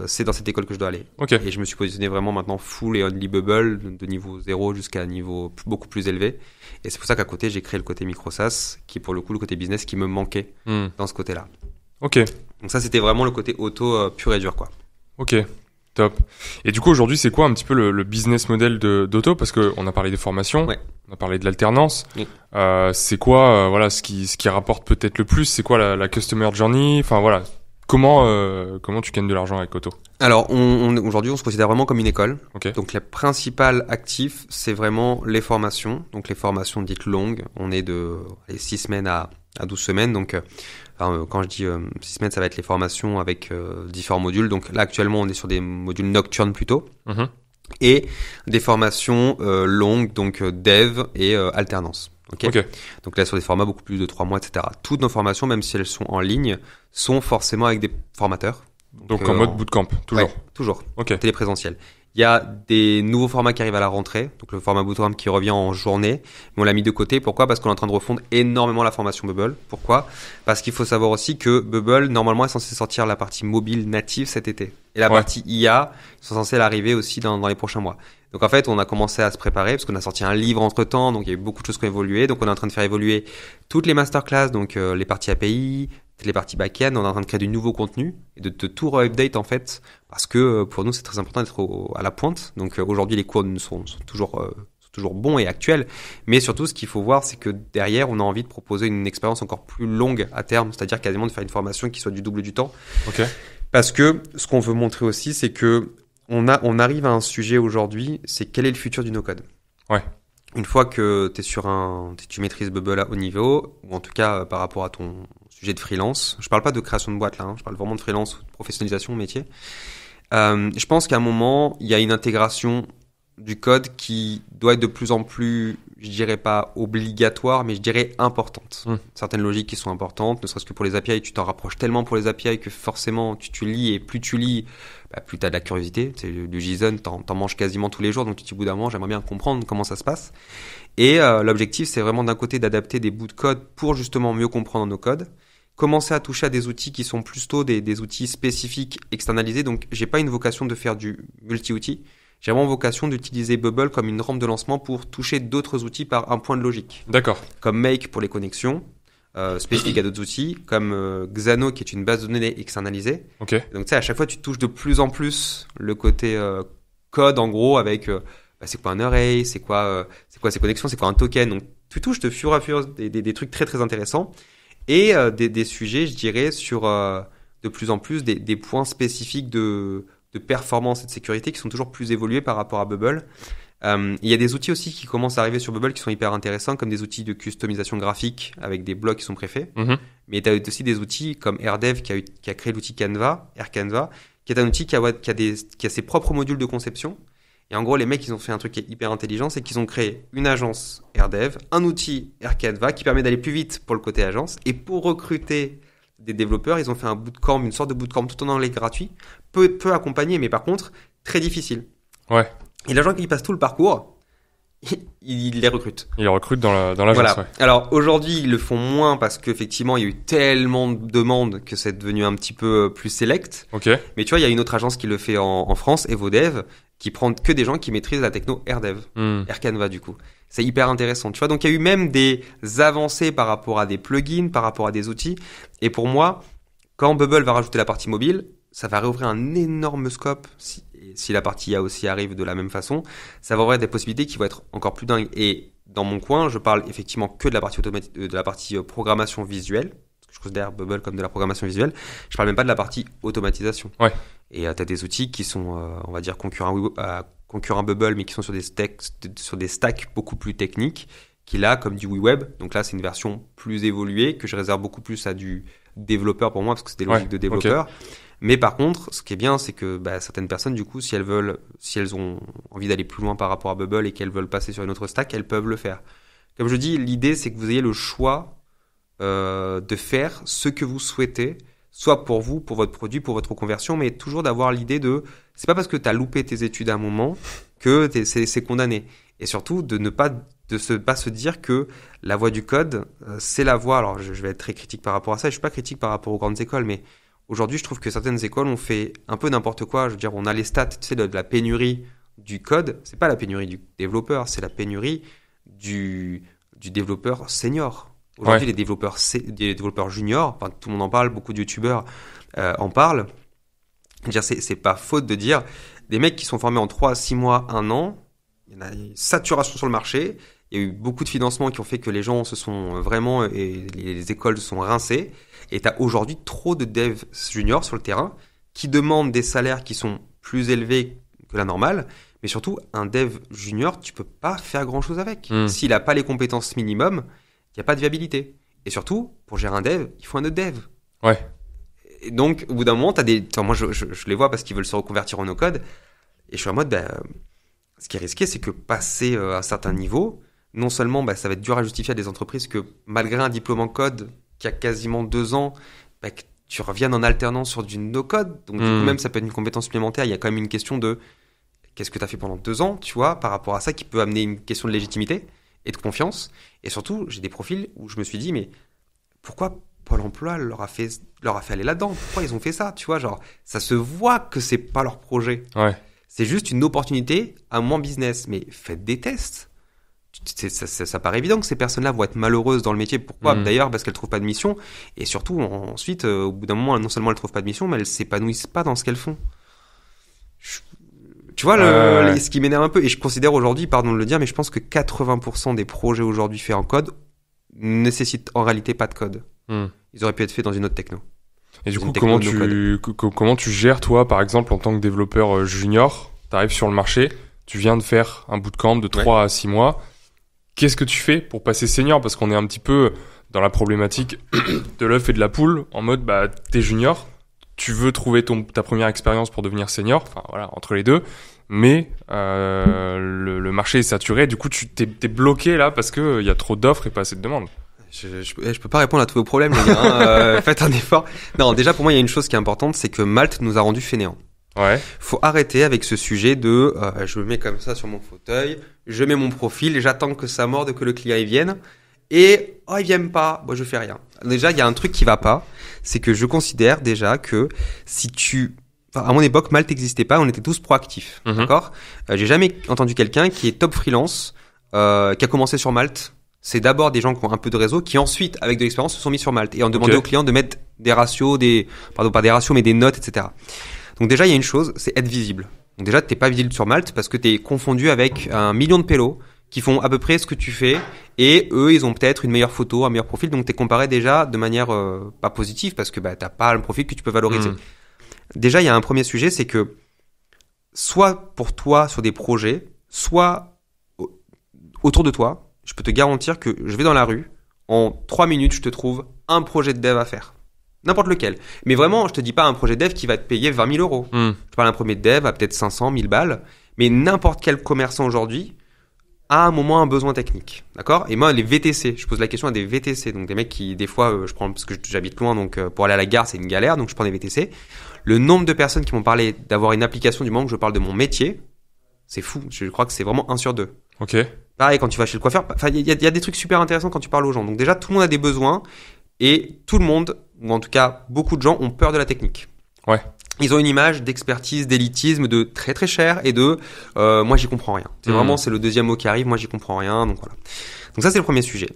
c'est dans cette école que je dois aller. Okay. Et je me suis positionné vraiment maintenant full et only Bubble, de niveau 0 jusqu'à un niveau beaucoup plus élevé. Et c'est pour ça qu'à côté, j'ai créé le côté micro SaaS, qui est pour le coup le côté business qui me manquait dans ce côté-là. Ok. Donc ça, c'était vraiment le côté auto pur et dur, quoi. Ok. Top. Et du coup, aujourd'hui, c'est quoi un petit peu le business model d'Auto? Parce que on a parlé des formations, on a parlé de l'alternance. Oui. C'est quoi, voilà, ce qui rapporte peut-être le plus? C'est quoi la customer journey? Enfin voilà, comment tu gagnes de l'argent avec Auto? Alors, aujourd'hui, on se considère vraiment comme une école. Okay. Donc, le principal actif, c'est vraiment les formations. Donc, les formations dites longues. On est de 6 semaines à 12 semaines. Donc, quand je dis 6 semaines, ça va être les formations avec différents modules. Donc là, actuellement, on est sur des modules nocturnes plutôt. Et des formations longues, donc dev et alternance. Okay. Donc là, sur des formats beaucoup plus de 3 mois, etc. Toutes nos formations, même si elles sont en ligne, sont forcément avec des formateurs. Donc en mode bootcamp, toujours. Ouais, toujours. Téléprésentiel. Il y a des nouveaux formats qui arrivent à la rentrée, donc le format bootcamp qui revient en journée, mais on l'a mis de côté. Pourquoi? Parce qu'on est en train de refondre énormément la formation Bubble. Pourquoi? Parce qu'il faut savoir aussi que Bubble, normalement, est censé sortir la partie mobile native cet été. Et la partie IA sont censées l'arriver aussi dans les prochains mois. Donc en fait, on a commencé à se préparer parce qu'on a sorti un livre entre-temps, donc il y a eu beaucoup de choses qui ont évolué. Donc on est en train de faire évoluer toutes les masterclass, donc les parties API, les parties back-end. On est en train de créer du nouveau contenu et de tout re-update en fait, parce que pour nous c'est très important d'être à la pointe. Donc aujourd'hui les cours sont toujours bons et actuels, mais surtout ce qu'il faut voir, c'est que derrière on a envie de proposer une expérience encore plus longue à terme, c'est-à-dire quasiment de faire une formation qui soit du double du temps. Parce que ce qu'on veut montrer aussi, c'est que on arrive à un sujet aujourd'hui, c'est quel est le futur du no-code. Une fois que tu maîtrises Bubble à haut niveau, ou en tout cas par rapport à ton sujet de freelance, je parle pas de création de boîte là, je parle vraiment de freelance ou de professionnalisation de métier. Je pense qu'à un moment, il y a une intégration du code qui doit être de plus en plus, je dirais pas obligatoire, mais je dirais importante. Certaines logiques qui sont importantes, ne serait-ce que pour les API, tu t'en rapproches tellement pour les API que forcément tu lis, et plus tu lis, plus tu as de la curiosité. C'est du JSON, t'en manges quasiment tous les jours, donc tu te dis au bout d'un moment, j'aimerais bien comprendre comment ça se passe. Et l'objectif, c'est vraiment d'un côté d'adapter des bouts de code pour justement mieux comprendre nos codes, commencer à toucher à des outils qui sont plutôt des outils spécifiques externalisés. Donc j'ai pas une vocation de faire du multi-outil. J'ai vraiment vocation d'utiliser Bubble comme une rampe de lancement pour toucher d'autres outils par un point de logique. D'accord. Comme Make pour les connexions, spécifique à d'autres outils, comme Xano qui est une base de données externalisée. Donc tu sais, à chaque fois tu touches de plus en plus le côté code en gros avec c'est quoi un array, c'est quoi ces connexions, c'est quoi un token. Donc tu touches de fur et à mesure des trucs très très intéressants et des sujets, je dirais, sur de plus en plus des points spécifiques de performance et de sécurité qui sont toujours plus évolués par rapport à Bubble. Il y a des outils aussi qui commencent à arriver sur Bubble qui sont hyper intéressants, comme des outils de customisation graphique avec des blocs qui sont préfaits. Mais tu as aussi des outils comme AirDev qui a créé l'outil AirCanva, qui est un outil qui a ses propres modules de conception. Et en gros, les mecs, ils ont fait un truc qui est hyper intelligent, c'est qu'ils ont créé une agence AirDev, un outil AirCanva qui permet d'aller plus vite pour le côté agence. Et pour recruter des développeurs, ils ont fait un bootcamp, une sorte de bootcamp tout en anglais gratuit, peu accompagné, mais par contre, très difficile. Et les gens qui passent tout le parcours, ils les recrutent. Ils les recrutent dans l'agence, voilà. Alors aujourd'hui, ils le font moins parce qu'effectivement, il y a eu tellement de demandes que c'est devenu un petit peu plus select. Mais tu vois, il y a une autre agence qui le fait en France, EvoDev, qui prend que des gens qui maîtrisent la techno AirDev, AirCanva du coup. C'est hyper intéressant, tu vois. Donc il y a eu même des avancées par rapport à des plugins, par rapport à des outils. Et pour moi, quand Bubble va rajouter la partie mobile, ça va réouvrir un énorme scope. Si la partie IA aussi arrive de la même façon, ça va ouvrir des possibilités qui vont être encore plus dingues. Et dans mon coin, je parle effectivement que de la partie programmation visuelle. Je considère Bubble comme de la programmation visuelle. Je parle même pas de la partie automatisation. Et tu as des outils qui sont, on va dire, concurrents Bubble, mais qui sont sur des stacks beaucoup plus techniques, qui là, comme du WeWeb. Donc là, c'est une version plus évoluée que je réserve beaucoup plus à du développeur pour moi, parce que c'est des logiques de développeur. Mais par contre, ce qui est bien, c'est que certaines personnes, du coup, si elles ont envie d'aller plus loin par rapport à Bubble et qu'elles veulent passer sur une autre stack, elles peuvent le faire. Comme je dis, l'idée, c'est que vous ayez le choix de faire ce que vous souhaitez, soit pour vous, pour votre produit, pour votre conversion, mais toujours d'avoir l'idée de... C'est pas parce que tu as loupé tes études à un moment que c'est condamné. Et surtout, de ne pas se dire que la voie du code, c'est la voie. Alors, je vais être très critique par rapport à ça. Je suis pas critique par rapport aux grandes écoles, mais aujourd'hui, je trouve que certaines écoles ont fait un peu n'importe quoi. Je veux dire, on a les stats, tu sais, de la pénurie du code. C'est pas la pénurie du développeur, c'est la pénurie du développeur senior. Aujourd'hui, les développeurs juniors, enfin, tout le monde en parle, beaucoup de youtubeurs en parlent. Je veux dire, c'est pas faute de dire des mecs qui sont formés en 3 à 6 mois, 1 an. Il y en a une saturation sur le marché. Il y a eu beaucoup de financements qui ont fait que les gens se sont vraiment, et les écoles se sont rincées. Et tu as aujourd'hui trop de devs juniors sur le terrain qui demandent des salaires qui sont plus élevés que la normale. Mais surtout, un dev junior, tu peux pas faire grand chose avec. S'il a pas les compétences minimum, il n'y a pas de viabilité. Et surtout, pour gérer un dev, il faut un autre dev. Ouais. Et donc, au bout d'un moment, moi, je les vois parce qu'ils veulent se reconvertir en no-code. Et je suis en mode, ce qui est risqué, c'est que passer à un certain niveau, non seulement ça va être dur à justifier à des entreprises que malgré un diplôme en code qui a quasiment 2 ans, que tu reviennes en alternance sur du no-code. Donc, du coup, même ça peut être une compétence supplémentaire. Il y a quand même une question de qu'est-ce que tu as fait pendant 2 ans, tu vois, par rapport à ça, qui peut amener une question de légitimité et de confiance. Et surtout, j'ai des profils où je me suis dit, mais pourquoi Pôle emploi leur a fait aller là-dedans? Pourquoi ils ont fait ça? Tu vois, genre, ça se voit que c'est pas leur projet. Ouais. C'est juste une opportunité à un moment business. Mais faites des tests. Ça paraît évident que ces personnes-là vont être malheureuses dans le métier. Pourquoi? D'ailleurs, parce qu'elles trouvent pas de mission. Et surtout, ensuite, au bout d'un moment, non seulement elles trouvent pas de mission, mais elles s'épanouissent pas dans ce qu'elles font. Tu vois, ce qui m'énerve un peu, et je considère aujourd'hui, pardon de le dire, mais je pense que 80% des projets aujourd'hui faits en code nécessitent en réalité pas de code. Ils auraient pu être faits dans une autre techno. Et du coup, comment tu gères, toi, par exemple, en tant que développeur junior, t'arrives sur le marché, tu viens de faire un bootcamp de 3 à 6 mois, qu'est-ce que tu fais pour passer senior? Parce qu'on est un petit peu dans la problématique de l'œuf et de la poule, en mode, t'es junior, tu veux trouver ta première expérience pour devenir senior, enfin voilà, entre les deux, mais le marché est saturé, du coup t'es bloqué là parce que y a trop d'offres et pas assez de demandes. Je peux pas répondre à tous vos problèmes, les gars. Faites un effort. Non, déjà pour moi il y a une chose qui est importante, c'est que Malte nous a rendu fainéants. Ouais. Faut arrêter avec ce sujet de je me mets comme ça sur mon fauteuil, je mets mon profil, j'attends que ça morde, que le client il vienne. Et ils viennent pas, moi je fais rien. Déjà, il y a un truc qui va pas, c'est que je considère déjà que à mon époque, Malte n'existait pas, on était tous proactifs, d'accord? J'ai jamais entendu quelqu'un qui est top freelance, qui a commencé sur Malte. C'est d'abord des gens qui ont un peu de réseau, qui ensuite, avec de l'expérience, se sont mis sur Malte et ont demandé aux clients de mettre des ratios, pas des ratios, mais des notes, etc. Donc déjà, il y a une chose, c'est être visible. Donc déjà, t'es pas visible sur Malte parce que t'es confondu avec 1 million de pélos qui font à peu près ce que tu fais, et eux, ils ont peut-être une meilleure photo, un meilleur profil, donc t'es comparé déjà de manière pas positive, parce que t'as pas un profil que tu peux valoriser. Déjà, il y a un premier sujet, c'est que soit pour toi sur des projets, soit autour de toi, je peux te garantir que je vais dans la rue, en 3 minutes, je te trouve un projet de dev à faire. N'importe lequel. Mais vraiment, je te dis pas un projet de dev qui va te payer 20 000 euros. Je parle d'un premier dev à peut-être 500, 1000 balles, mais n'importe quel commerçant aujourd'hui à un moment un besoin technique, d'accord? Et moi, les VTC, je pose la question à des VTC, donc des mecs qui, des fois, je prends, parce que j'habite loin, donc pour aller à la gare, c'est une galère, donc je prends des VTC. Le nombre de personnes qui m'ont parlé d'avoir une application du moment que je parle de mon métier, c'est fou. Je crois que c'est vraiment 1 sur 2. Ok. Pareil, quand tu vas chez le coiffeur, il y a des trucs super intéressants quand tu parles aux gens. Donc déjà, tout le monde a des besoins, et tout le monde, ou en tout cas, beaucoup de gens ont peur de la technique. Ouais. Ils ont une image d'expertise, d'élitisme, de très très cher et de moi j'y comprends rien. C'est vraiment c'est le deuxième mot qui arrive, moi j'y comprends rien, donc voilà. Donc ça c'est le premier sujet.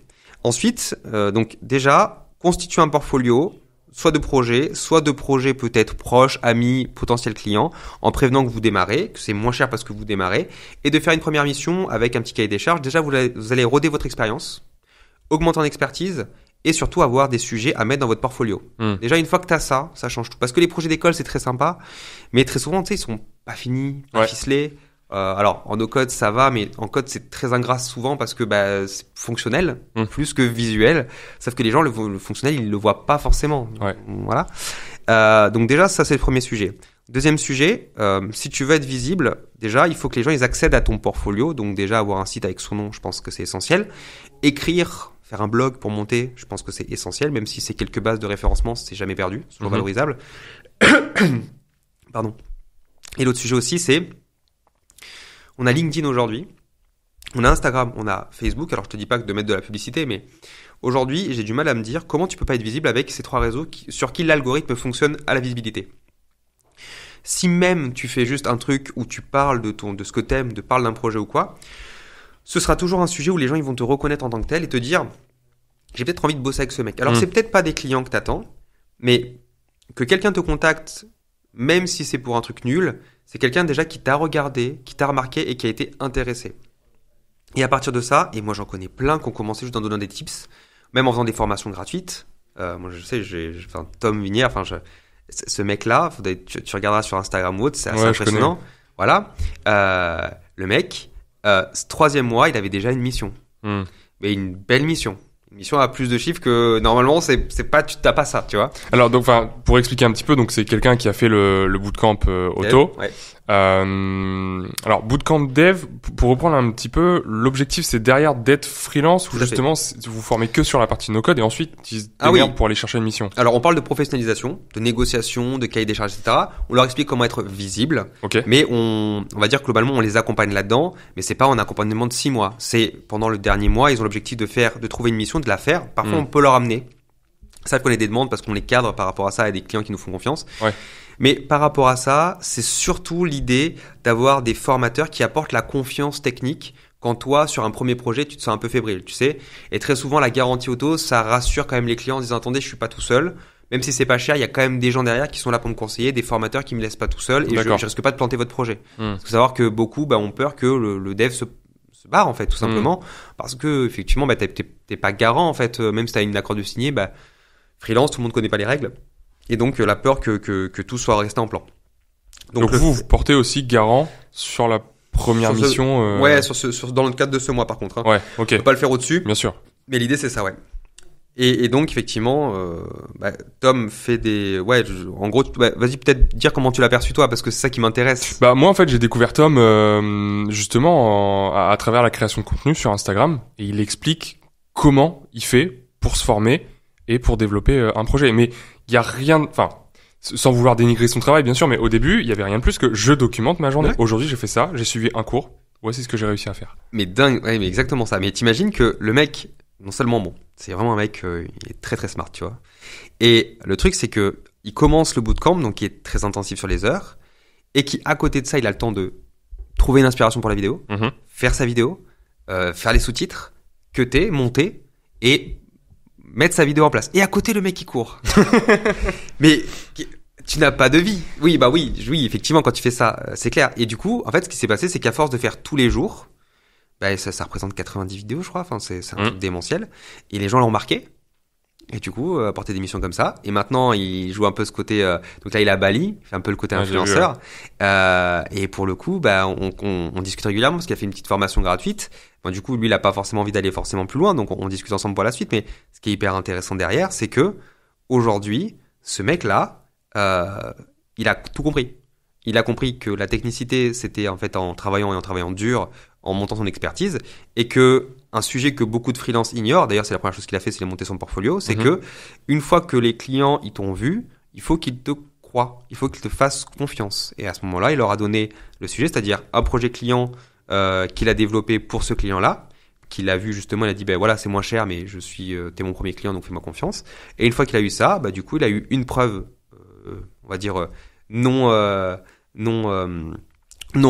Ensuite, donc déjà constituer un portfolio, soit de projets peut-être proches, amis, potentiels clients, en prévenant que vous démarrez, que c'est moins cher parce que vous démarrez, et de faire une première mission avec un petit cahier des charges. Déjà vous allez roder votre expérience, augmenter en expertise. Et surtout avoir des sujets à mettre dans votre portfolio. Déjà, une fois que tu as ça, ça change tout. Parce que les projets d'école, c'est très sympa, mais très souvent, tu sais, ils sont pas finis, pas ficelés. Alors, en no-code, ça va, mais en code, c'est très ingrat souvent parce que c'est fonctionnel, plus que visuel. Sauf que les gens, le fonctionnel, ils le voient pas forcément. Ouais. Voilà. Donc déjà, ça, c'est le premier sujet. Deuxième sujet, si tu veux être visible, déjà, il faut que les gens ils accèdent à ton portfolio. Donc déjà, avoir un site avec son nom, je pense que c'est essentiel. Faire un blog pour monter, je pense que c'est essentiel, même si c'est quelques bases de référencement, c'est jamais perdu, c'est toujours valorisable. Pardon. Et l'autre sujet aussi, c'est on a LinkedIn aujourd'hui, on a Instagram, on a Facebook. Alors je te dis pas que de mettre de la publicité, mais aujourd'hui j'ai du mal à me dire comment tu peux pas être visible avec ces 3 réseaux sur qui l'algorithme fonctionne à la visibilité. Si même tu fais juste un truc où tu parles de ce que t'aimes, parles d'un projet ou quoi, ce sera toujours un sujet où les gens ils vont te reconnaître en tant que tel et te dire j'ai peut-être envie de bosser avec ce mec. Alors c'est peut-être pas des clients que t'attends, mais que quelqu'un te contacte, même si c'est pour un truc nul, c'est quelqu'un déjà qui t'a regardé, qui t'a remarqué et qui a été intéressé. Et à partir de ça, et moi j'en connais plein qui ont commencé juste en donnant des tips, même en faisant des formations gratuites. Moi je sais, Tom Vinière, ce mec-là, tu regarderas sur Instagram ou autre, c'est assez impressionnant. Voilà. Le mec, ce 3e mois, il avait déjà une mission. Mais une belle mission. Une mission à plus de chiffres que normalement, tu t'as pas ça, tu vois. Alors, donc, pour expliquer un petit peu, donc, c'est quelqu'un qui a fait le bootcamp auto. Ouais. Alors, bootcamp dev, pour reprendre un petit peu, l'objectif, c'est derrière d'être freelance ou justement, vous formez que sur la partie no-code et ensuite, ils se démerdent pour aller chercher une mission. Alors, on parle de professionnalisation, de négociation, de cahier des charges, etc. On leur explique comment être visible. Okay. Mais on va dire que globalement, on les accompagne là-dedans, mais c'est pas un accompagnement de 6 mois. C'est pendant le dernier mois, ils ont l'objectif de trouver une mission, de la faire. Parfois, on peut leur amener. Ça, qu'on ait des demandes parce qu'on les cadre par rapport à ça et des clients qui nous font confiance. Ouais. Mais par rapport à ça, c'est surtout l'idée d'avoir des formateurs qui apportent la confiance technique quand toi, sur un premier projet, tu te sens un peu fébrile, tu sais. Et très souvent, la garantie auto, ça rassure quand même les clients en disant, attendez, je suis pas tout seul. Même si c'est pas cher, il y a quand même des gens derrière qui sont là pour me conseiller, des formateurs qui me laissent pas tout seul et je risque pas de planter votre projet. Il faut savoir que beaucoup, ont peur que le dev se barre, en fait, tout simplement. Parce que, effectivement, t'es pas garant, en fait. Même si t'as une accord de signer, freelance, tout le monde connaît pas les règles. Et donc, la peur que tout soit resté en plan. Donc vous portez aussi garant sur la première mission Ouais, dans le cadre de ce mois, par contre. Ouais, ok. On peut pas le faire au-dessus. Bien sûr. Mais l'idée, c'est ça, ouais. Et donc, effectivement, Tom fait des... Ouais, en gros, vas-y peut-être dire comment tu l'as perçu, toi, parce que c'est ça qui m'intéresse. Moi, en fait, j'ai découvert Tom justement à travers la création de contenu sur Instagram. Et il explique comment il fait pour se former et pour développer un projet. Mais il y a rien... Enfin, sans vouloir dénigrer son travail, bien sûr, mais au début, il y avait rien de plus que je documente ma journée. Ouais. Aujourd'hui, j'ai fait ça, j'ai suivi un cours. Voici ce que j'ai réussi à faire. Mais dingue, ouais, mais exactement ça. Mais t'imagines que le mec, non seulement c'est vraiment un mec, il est très très smart, tu vois. Et le truc, c'est que il commence le bootcamp, donc qui est très intensif sur les heures, et qui, à côté de ça, il a le temps de trouver une inspiration pour la vidéo, faire sa vidéo, faire les sous-titres, cutter, monter, et mettre sa vidéo en place. Et à côté, le mec, il court. Mais tu n'as pas de vie. Oui, oui, effectivement, quand tu fais ça, c'est clair. Et du coup, en fait, ce qui s'est passé, c'est qu'à force de faire tous les jours, ça représente 90 vidéos, je crois. Enfin, c'est un truc démentiel. Et les gens l'ont marqué. Et du coup, apporter des missions comme ça. Et maintenant, il joue un peu ce côté. Donc là, il est à Bali, il fait un peu le côté influenceur. Et pour le coup, on discute régulièrement parce qu'il a fait une petite formation gratuite. Bon, du coup, lui, il a pas forcément envie d'aller forcément plus loin, donc on discute ensemble pour la suite. Mais ce qui est hyper intéressant derrière, c'est que aujourd'hui, ce mec-là, il a tout compris. Il a compris que la technicité, c'était en fait en travaillant dur, en montant son expertise, et que un sujet que beaucoup de freelance ignorent, d'ailleurs c'est la première chose qu'il a fait, c'est de monter son portfolio, c'est que une fois que les clients ils t'ont vu, il faut qu'ils te croient, il faut qu'ils te fassent confiance. Et à ce moment-là, il leur a donné le sujet, c'est-à-dire un projet client qu'il a développé pour ce client-là, qu'il a vu justement, il a dit voilà, c'est moins cher, mais t'es mon premier client, donc fais-moi confiance. Et une fois qu'il a eu ça, du coup il a eu une preuve, on va dire non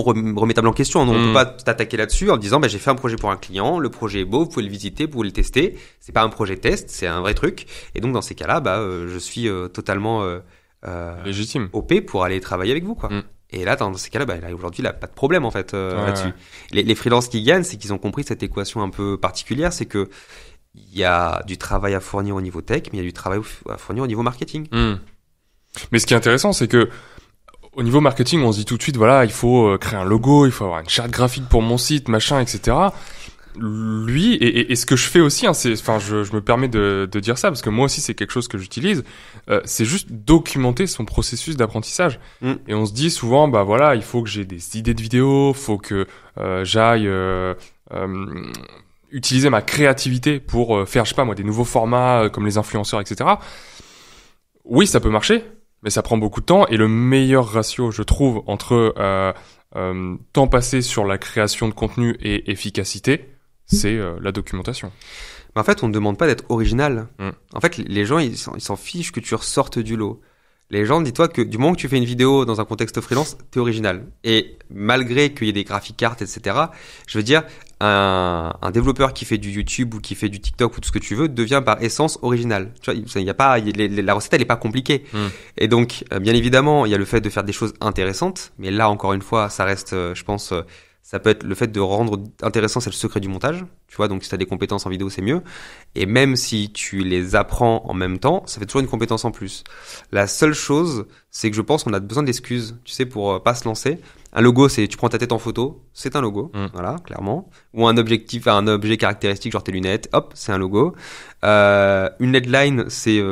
remettable en question. On ne peut pas t'attaquer là-dessus en disant j'ai fait un projet pour un client, le projet est beau, vous pouvez le visiter, vous pouvez le tester. C'est pas un projet test, c'est un vrai truc. Et donc dans ces cas-là, je suis totalement légitime, OP pour aller travailler avec vous, quoi. Et là, dans ces cas-là, là aujourd'hui, il a pas de problème en fait là-dessus. Les freelances qui gagnent, c'est qu'ils ont compris cette équation un peu particulière, c'est que il y a du travail à fournir au niveau tech, mais il y a du travail à fournir au niveau marketing. Mais ce qui est intéressant, c'est que au niveau marketing, on se dit tout de suite, voilà, il faut créer un logo, il faut avoir une charte graphique pour mon site, machin, etc. Lui, et ce que je fais aussi, je me permets de dire ça, parce que moi aussi, c'est quelque chose que j'utilise, c'est juste documenter son processus d'apprentissage. Et on se dit souvent, voilà, il faut que j'ai des idées de vidéos, faut que j'aille utiliser ma créativité pour faire, je sais pas moi, des nouveaux formats comme les influenceurs, etc. Oui, ça peut marcher, mais ça prend beaucoup de temps, et le meilleur ratio, je trouve, entre temps passé sur la création de contenu et efficacité, c'est la documentation. Mais en fait, on ne demande pas d'être original. En fait, les gens, ils s'en fichent que tu ressortes du lot. Les gens, dis-toi que du moment que tu fais une vidéo dans un contexte freelance, t'es original. Et malgré qu'il y ait des graphic arts, etc., je veux dire, un développeur qui fait du YouTube ou qui fait du TikTok ou tout ce que tu veux devient par essence original. Tu vois, il y a pas, la recette, elle est pas compliquée. Et donc, bien évidemment, il y a le fait de faire des choses intéressantes. Mais là, encore une fois, ça reste, je pense, ça peut être le fait de rendre intéressant, c'est le secret du montage. Tu vois, donc si tu as des compétences en vidéo, c'est mieux. Et même si tu les apprends en même temps, ça fait toujours une compétence en plus. La seule chose, c'est que je pense qu'on a besoin d'excuses, tu sais, pour pas se lancer. Un logo, c'est tu prends ta tête en photo, c'est un logo, voilà, clairement. Ou un objectif, un objet caractéristique, genre tes lunettes, hop, c'est un logo. Une headline, c'est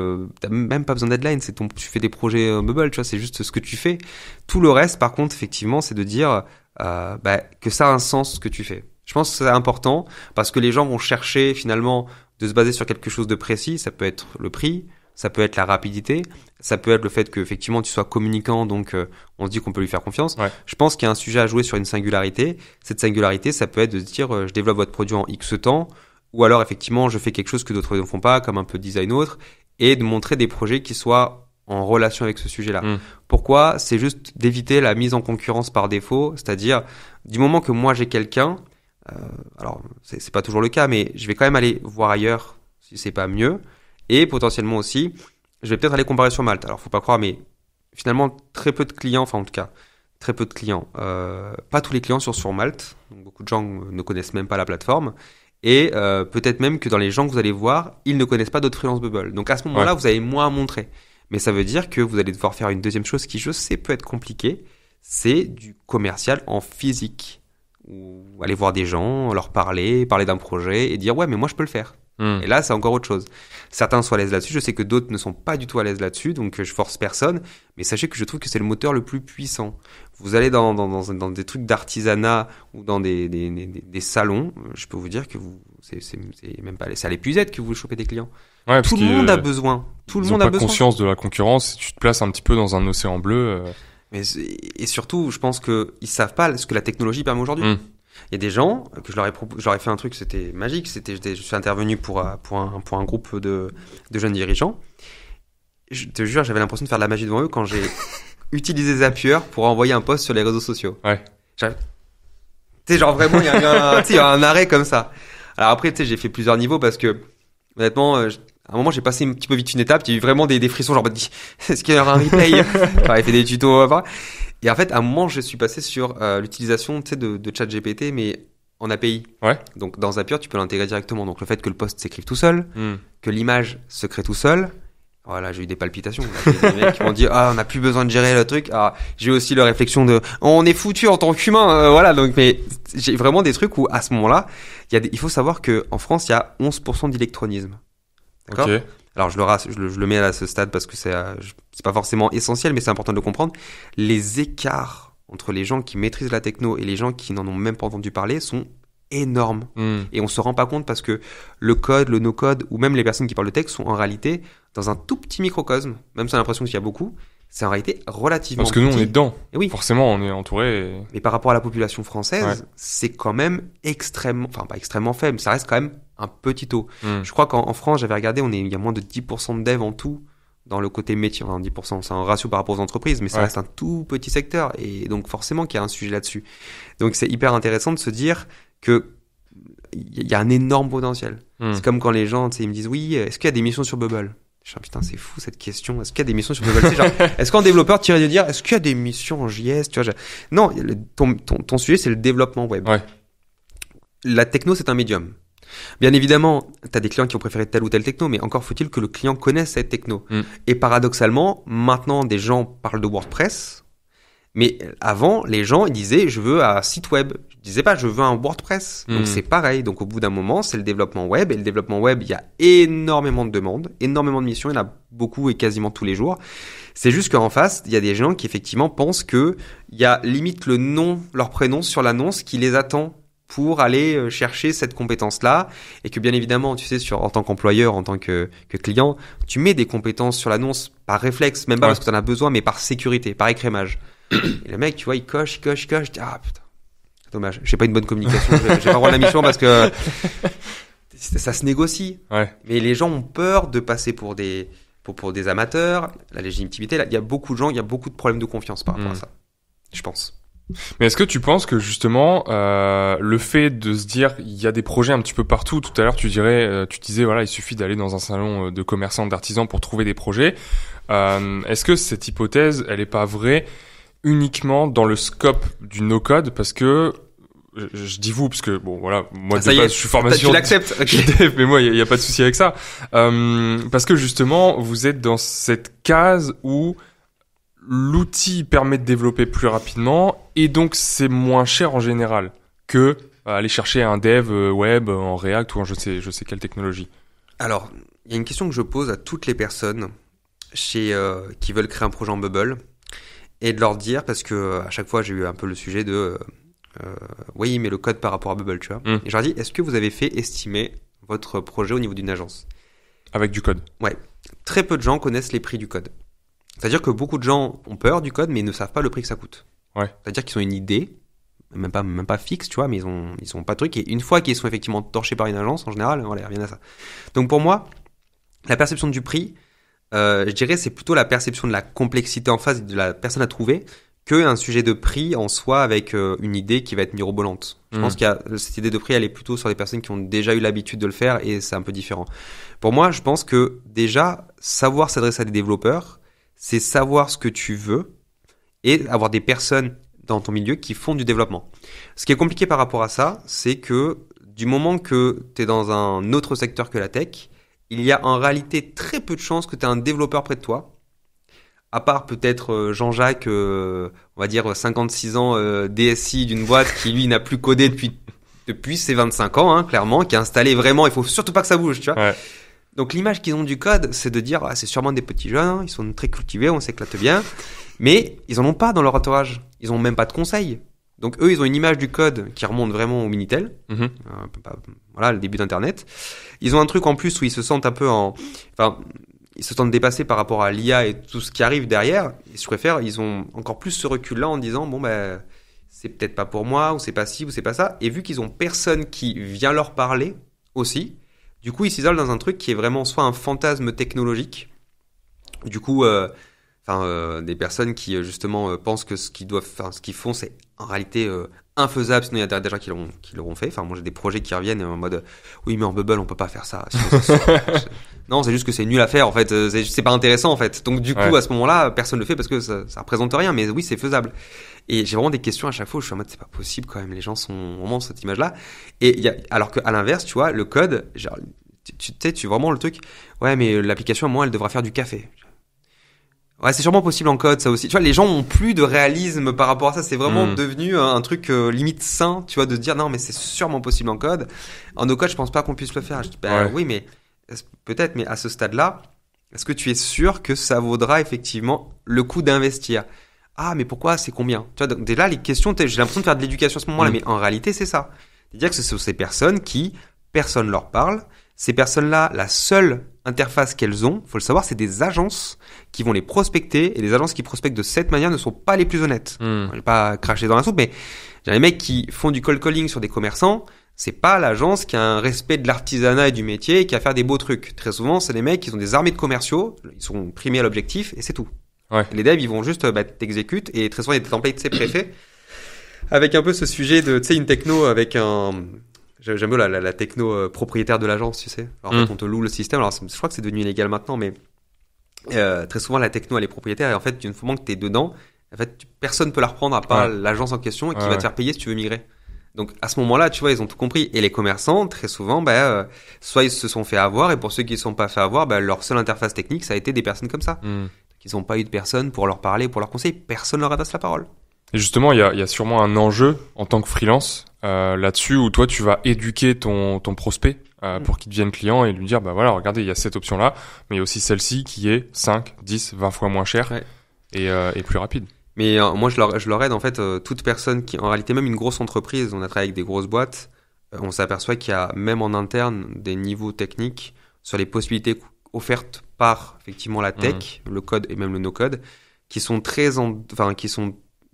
t'as même pas besoin de headline, c'est tu fais des projets Bubble, tu vois, c'est juste ce que tu fais. Tout le reste, par contre, effectivement, c'est de dire que ça a un sens ce que tu fais. Je pense que c'est important parce que les gens vont chercher finalement de se baser sur quelque chose de précis. Ça peut être le prix, ça peut être la rapidité, ça peut être le fait que effectivement tu sois communicant, donc on se dit qu'on peut lui faire confiance. Ouais. Je pense qu'il y a un sujet à jouer sur une singularité. Cette singularité, ça peut être de se dire je développe votre produit en X temps, ou alors effectivement je fais quelque chose que d'autres ne font pas, comme un peu de design autre, et de montrer des projets qui soient en relation avec ce sujet-là. Pourquoi ? C'est juste d'éviter la mise en concurrence par défaut, c'est-à-dire du moment que moi j'ai quelqu'un, alors c'est pas toujours le cas, mais je vais quand même aller voir ailleurs si c'est pas mieux, et potentiellement aussi, je vais peut-être aller comparer sur Malte. Alors faut pas croire, mais finalement très peu de clients, enfin en tout cas très peu de clients, pas tous les clients sont sur Malte, donc beaucoup de gens ne connaissent même pas la plateforme. Et peut-être même que dans les gens que vous allez voir, ils ne connaissent pas d'autres freelance Bubble. Donc à ce moment-là, vous avez moins à montrer. Mais ça veut dire que vous allez devoir faire une deuxième chose qui, je sais, peut être compliquée. C'est du commercial en physique. Ou aller voir des gens, leur parler d'un projet et dire « Ouais, mais moi, je peux le faire. » Et là, c'est encore autre chose. Certains sont à l'aise là-dessus. Je sais que d'autres ne sont pas du tout à l'aise là-dessus. Donc, je force personne. Mais sachez que je trouve que c'est le moteur le plus puissant. Vous allez dans des trucs d'artisanat ou dans des salons. Je peux vous dire que c'est même pas à l'épuisette que vous chopez des clients. Ouais, tout le monde a besoin. Tout le monde a besoin. Ils ont pas conscience de la concurrence. Tu te places un petit peu dans un océan bleu. Et surtout, je pense que ils savent pas ce que la technologie permet aujourd'hui. Il y a des gens que je leur ai fait un truc, c'était magique. Je suis intervenu pour un groupe de jeunes dirigeants. Je te jure, j'avais l'impression de faire de la magie devant eux quand j'ai utilisé Zapier pour envoyer un post sur les réseaux sociaux. Ouais. Tu sais, genre vraiment, il y a un arrêt comme ça. Alors après, tu sais, j'ai fait plusieurs niveaux parce que honnêtement, à un moment, j'ai passé un petit peu vite une étape. Il y a eu vraiment des frissons, genre, est-ce qu'il y aura un replay? J'avais fait des tutos. Et en fait, à un moment, je suis passé sur l'utilisation, tu sais, de ChatGPT, mais en API. Ouais. Donc, dans Zapier, tu peux l'intégrer directement. Donc, le fait que le post s'écrive tout seul, que l'image se crée tout seul. Voilà, j'ai eu des palpitations. Des mecs qui m'ont dit, on n'a plus besoin de gérer le truc. J'ai aussi la réflexion de, on est foutu en tant qu'humain. Voilà. Donc, mais j'ai vraiment des trucs où, à ce moment-là, il faut savoir que en France, il y a 11% d'électronisme. D'accord? Okay. Alors je le mets à ce stade parce que c'est pas forcément essentiel, mais c'est important de le comprendre. Les écarts entre les gens qui maîtrisent la techno et les gens qui n'en ont même pas entendu parler sont énormes. Et on se rend pas compte parce que le code, le no-code ou même les personnes qui parlent de tech sont en réalité dans un tout petit microcosme. Même si on a l'impression qu'il y a beaucoup, c'est en réalité relativement parce que nous petit. On est dedans. Et oui. Forcément, on est entouré. Mais par rapport à la population française, c'est quand même extrêmement, enfin pas extrêmement faible, ça reste quand même un petit taux. Je crois qu'en France, j'avais regardé, il y a moins de 10% de devs en tout dans le côté métier. Enfin, 10%, c'est un ratio par rapport aux entreprises, mais ça reste un tout petit secteur. Et donc, forcément qu'il y a un sujet là-dessus. Donc, c'est hyper intéressant de se dire que il y a un énorme potentiel. C'est comme quand les gens, tu sais, ils me disent, oui, est-ce qu'il y a des missions sur Bubble? Je suis putain, c'est fou cette question. Est-ce qu'il y a des missions sur Bubble? Genre, est-ce qu'un développeur t'irait de dire, est-ce qu'il y a des missions en JS? Tu vois, non, ton sujet, c'est le développement web. Ouais. La techno, c'est un médium. Bien évidemment, tu as des clients qui ont préféré telle ou telle techno, mais encore faut-il que le client connaisse cette techno. Et paradoxalement, maintenant, des gens parlent de WordPress, mais avant, les gens ils disaient je veux un site web. Je disais pas je veux un WordPress. Donc c'est pareil. Donc au bout d'un moment, c'est le développement web. Et le développement web, il y a énormément de demandes, énormément de missions. Il y en a beaucoup et quasiment tous les jours. C'est juste qu'en face, il y a des gens qui effectivement pensent que il y a limite le nom, leur prénom sur l'annonce qui les attend pour aller chercher cette compétence-là, et que bien évidemment, tu sais, en tant qu'employeur, en tant que client, tu mets des compétences sur l'annonce par réflexe, même pas parce que tu en as besoin, mais par sécurité, par écrémage. Et le mec, tu vois, il coche. Je dis, ah putain, dommage, j'ai pas une bonne communication. J'ai pas rendre la mission parce que ça se négocie. Ouais. Mais les gens ont peur de passer pour des amateurs. La légitimité, là, il y a beaucoup de gens, il y a beaucoup de problèmes de confiance par rapport à ça. Je pense. Mais est-ce que tu penses que justement le fait de se dire il y a des projets un petit peu partout, tout à l'heure tu disais voilà, il suffit d'aller dans un salon de commerçants, d'artisans pour trouver des projets, est-ce que cette hypothèse elle est pas vraie uniquement dans le scope du no-code? Parce que je dis vous parce que bon voilà, moi de base je suis formation, tu l'acceptes, okay. Mais moi il y a pas de souci avec ça, parce que justement vous êtes dans cette case où l'outil permet de développer plus rapidement et donc c'est moins cher en général que aller chercher un dev web en React ou en je sais quelle technologie. Alors, il y a une question que je pose à toutes les personnes qui veulent créer un projet en Bubble et de leur dire, parce que à chaque fois j'ai eu un peu le sujet de oui mais le code par rapport à Bubble, tu vois. Et je leur dis, est-ce que vous avez fait estimer votre projet au niveau d'une agence? Avec du code. Ouais. Très peu de gens connaissent les prix du code. C'est-à-dire que beaucoup de gens ont peur du code, mais ils ne savent pas le prix que ça coûte. Ouais. C'est-à-dire qu'ils ont une idée, même pas fixe, tu vois, mais ils ont pas de truc. Et une fois qu'ils sont effectivement torchés par une agence, en général, voilà, ils reviennent à ça. Donc pour moi, la perception du prix, je dirais, c'est plutôt la perception de la complexité en face de la personne à trouver qu'un sujet de prix en soi avec une idée qui va être mirobolante. Je pense qu'il y a cette idée de prix, elle est plutôt sur les personnes qui ont déjà eu l'habitude de le faire et c'est un peu différent. Pour moi, je pense que déjà, savoir s'adresser à des développeurs, c'est savoir ce que tu veux et avoir des personnes dans ton milieu qui font du développement. Ce qui est compliqué par rapport à ça, c'est que du moment que tu es dans un autre secteur que la tech, il y a en réalité très peu de chances que tu aies un développeur près de toi, à part peut-être Jean-Jacques, on va dire 56 ans, DSI d'une boîte qui lui n'a plus codé depuis ses 25 ans, hein, clairement, qui est installé vraiment, il faut surtout pas que ça bouge, tu vois. Ouais. Donc l'image qu'ils ont du code, c'est de dire c'est sûrement des petits jeunes, hein, ils sont très cultivés, on s'éclate bien, mais ils en ont pas dans leur entourage, ils ont même pas de conseils. Donc eux, ils ont une image du code qui remonte vraiment au Minitel, voilà le début d'Internet. Ils ont un truc en plus où ils se sentent un peu ils se sentent dépassés par rapport à l'IA et tout ce qui arrive derrière. Et je préfère, ils ont encore plus ce recul-là en disant bon c'est peut-être pas pour moi ou c'est pas ci ou c'est pas ça. Et vu qu'ils ont personne qui vient leur parler aussi. Du coup, ils s'isolent dans un truc qui est vraiment soit un fantasme technologique, du coup, des personnes qui justement pensent que ce qu'ils font, c'est en réalité infaisable. Sinon, il y a des gens qui l'auront fait. Enfin, moi, j'ai des projets qui reviennent en mode oui, mais en Bubble, on peut pas faire ça. Non, c'est juste que c'est nul à faire. En fait, c'est pas intéressant en fait. Donc, du coup, à ce moment-là, personne le fait parce que ça représente rien. Mais oui, c'est faisable. Et j'ai vraiment des questions à chaque fois où je suis en mode c'est pas possible quand même, les gens sont vraiment cette image là et alors qu'à l'inverse tu vois le code genre tu sais vraiment le truc ouais mais l'application à moi elle devra faire du café, ouais c'est sûrement possible en code ça aussi, tu vois les gens ont plus de réalisme par rapport à ça, c'est vraiment devenu un truc limite sain, tu vois, de se dire non mais c'est sûrement possible en code, en no code je pense pas qu'on puisse le faire. Je dis oui mais peut-être, mais à ce stade là est-ce que tu es sûr que ça vaudra effectivement le coup d'investir? Ah, mais pourquoi? C'est combien? Tu vois, donc déjà, les questions, j'ai l'impression de faire de l'éducation à ce moment-là, mais en réalité, c'est ça. C'est-à-dire que ce sont ces personnes qui, personne leur parle. Ces personnes-là, la seule interface qu'elles ont, faut le savoir, c'est des agences qui vont les prospecter, et les agences qui prospectent de cette manière ne sont pas les plus honnêtes. Je vais pas cracher dans la soupe, mais j'ai les mecs qui font du cold calling sur des commerçants, c'est pas l'agence qui a un respect de l'artisanat et du métier et qui a faire des beaux trucs. Très souvent, c'est les mecs qui ont des armées de commerciaux, ils sont primés à l'objectif, et c'est tout. Ouais. Les devs, ils vont juste t'exécutent et très souvent il y a des templates préfets avec un peu ce sujet de une techno avec un j'aime bien la techno propriétaire de l'agence, tu sais. Alors, en fait, on te loue le système. Alors je crois que c'est devenu illégal maintenant, mais très souvent la techno elle est propriétaire et en fait une fois que t'es dedans, en fait personne peut la reprendre à part l'agence en question et qui va te faire payer si tu veux migrer. Donc à ce moment-là, tu vois, ils ont tout compris. Et les commerçants, très souvent, soit ils se sont fait avoir, et pour ceux qui ne se sont pas fait avoir, leur seule interface technique, ça a été des personnes comme ça. Ils n'ont pas eu de personne pour leur parler, pour leur conseiller. Personne leur adresse la parole. Et justement, il y a sûrement un enjeu en tant que freelance là-dessus où toi, tu vas éduquer ton prospect pour qu'il devienne client et lui dire, bah voilà, regardez, il y a cette option-là, mais il y a aussi celle-ci qui est 5, 10, 20 fois moins chère et plus rapide. Mais moi, je leur aide en fait toute personne qui, en réalité, même une grosse entreprise, on a travaillé avec des grosses boîtes, on s'aperçoit qu'il y a même en interne des niveaux techniques sur les possibilités offertes par effectivement la tech, le code et même le no-code, qui sont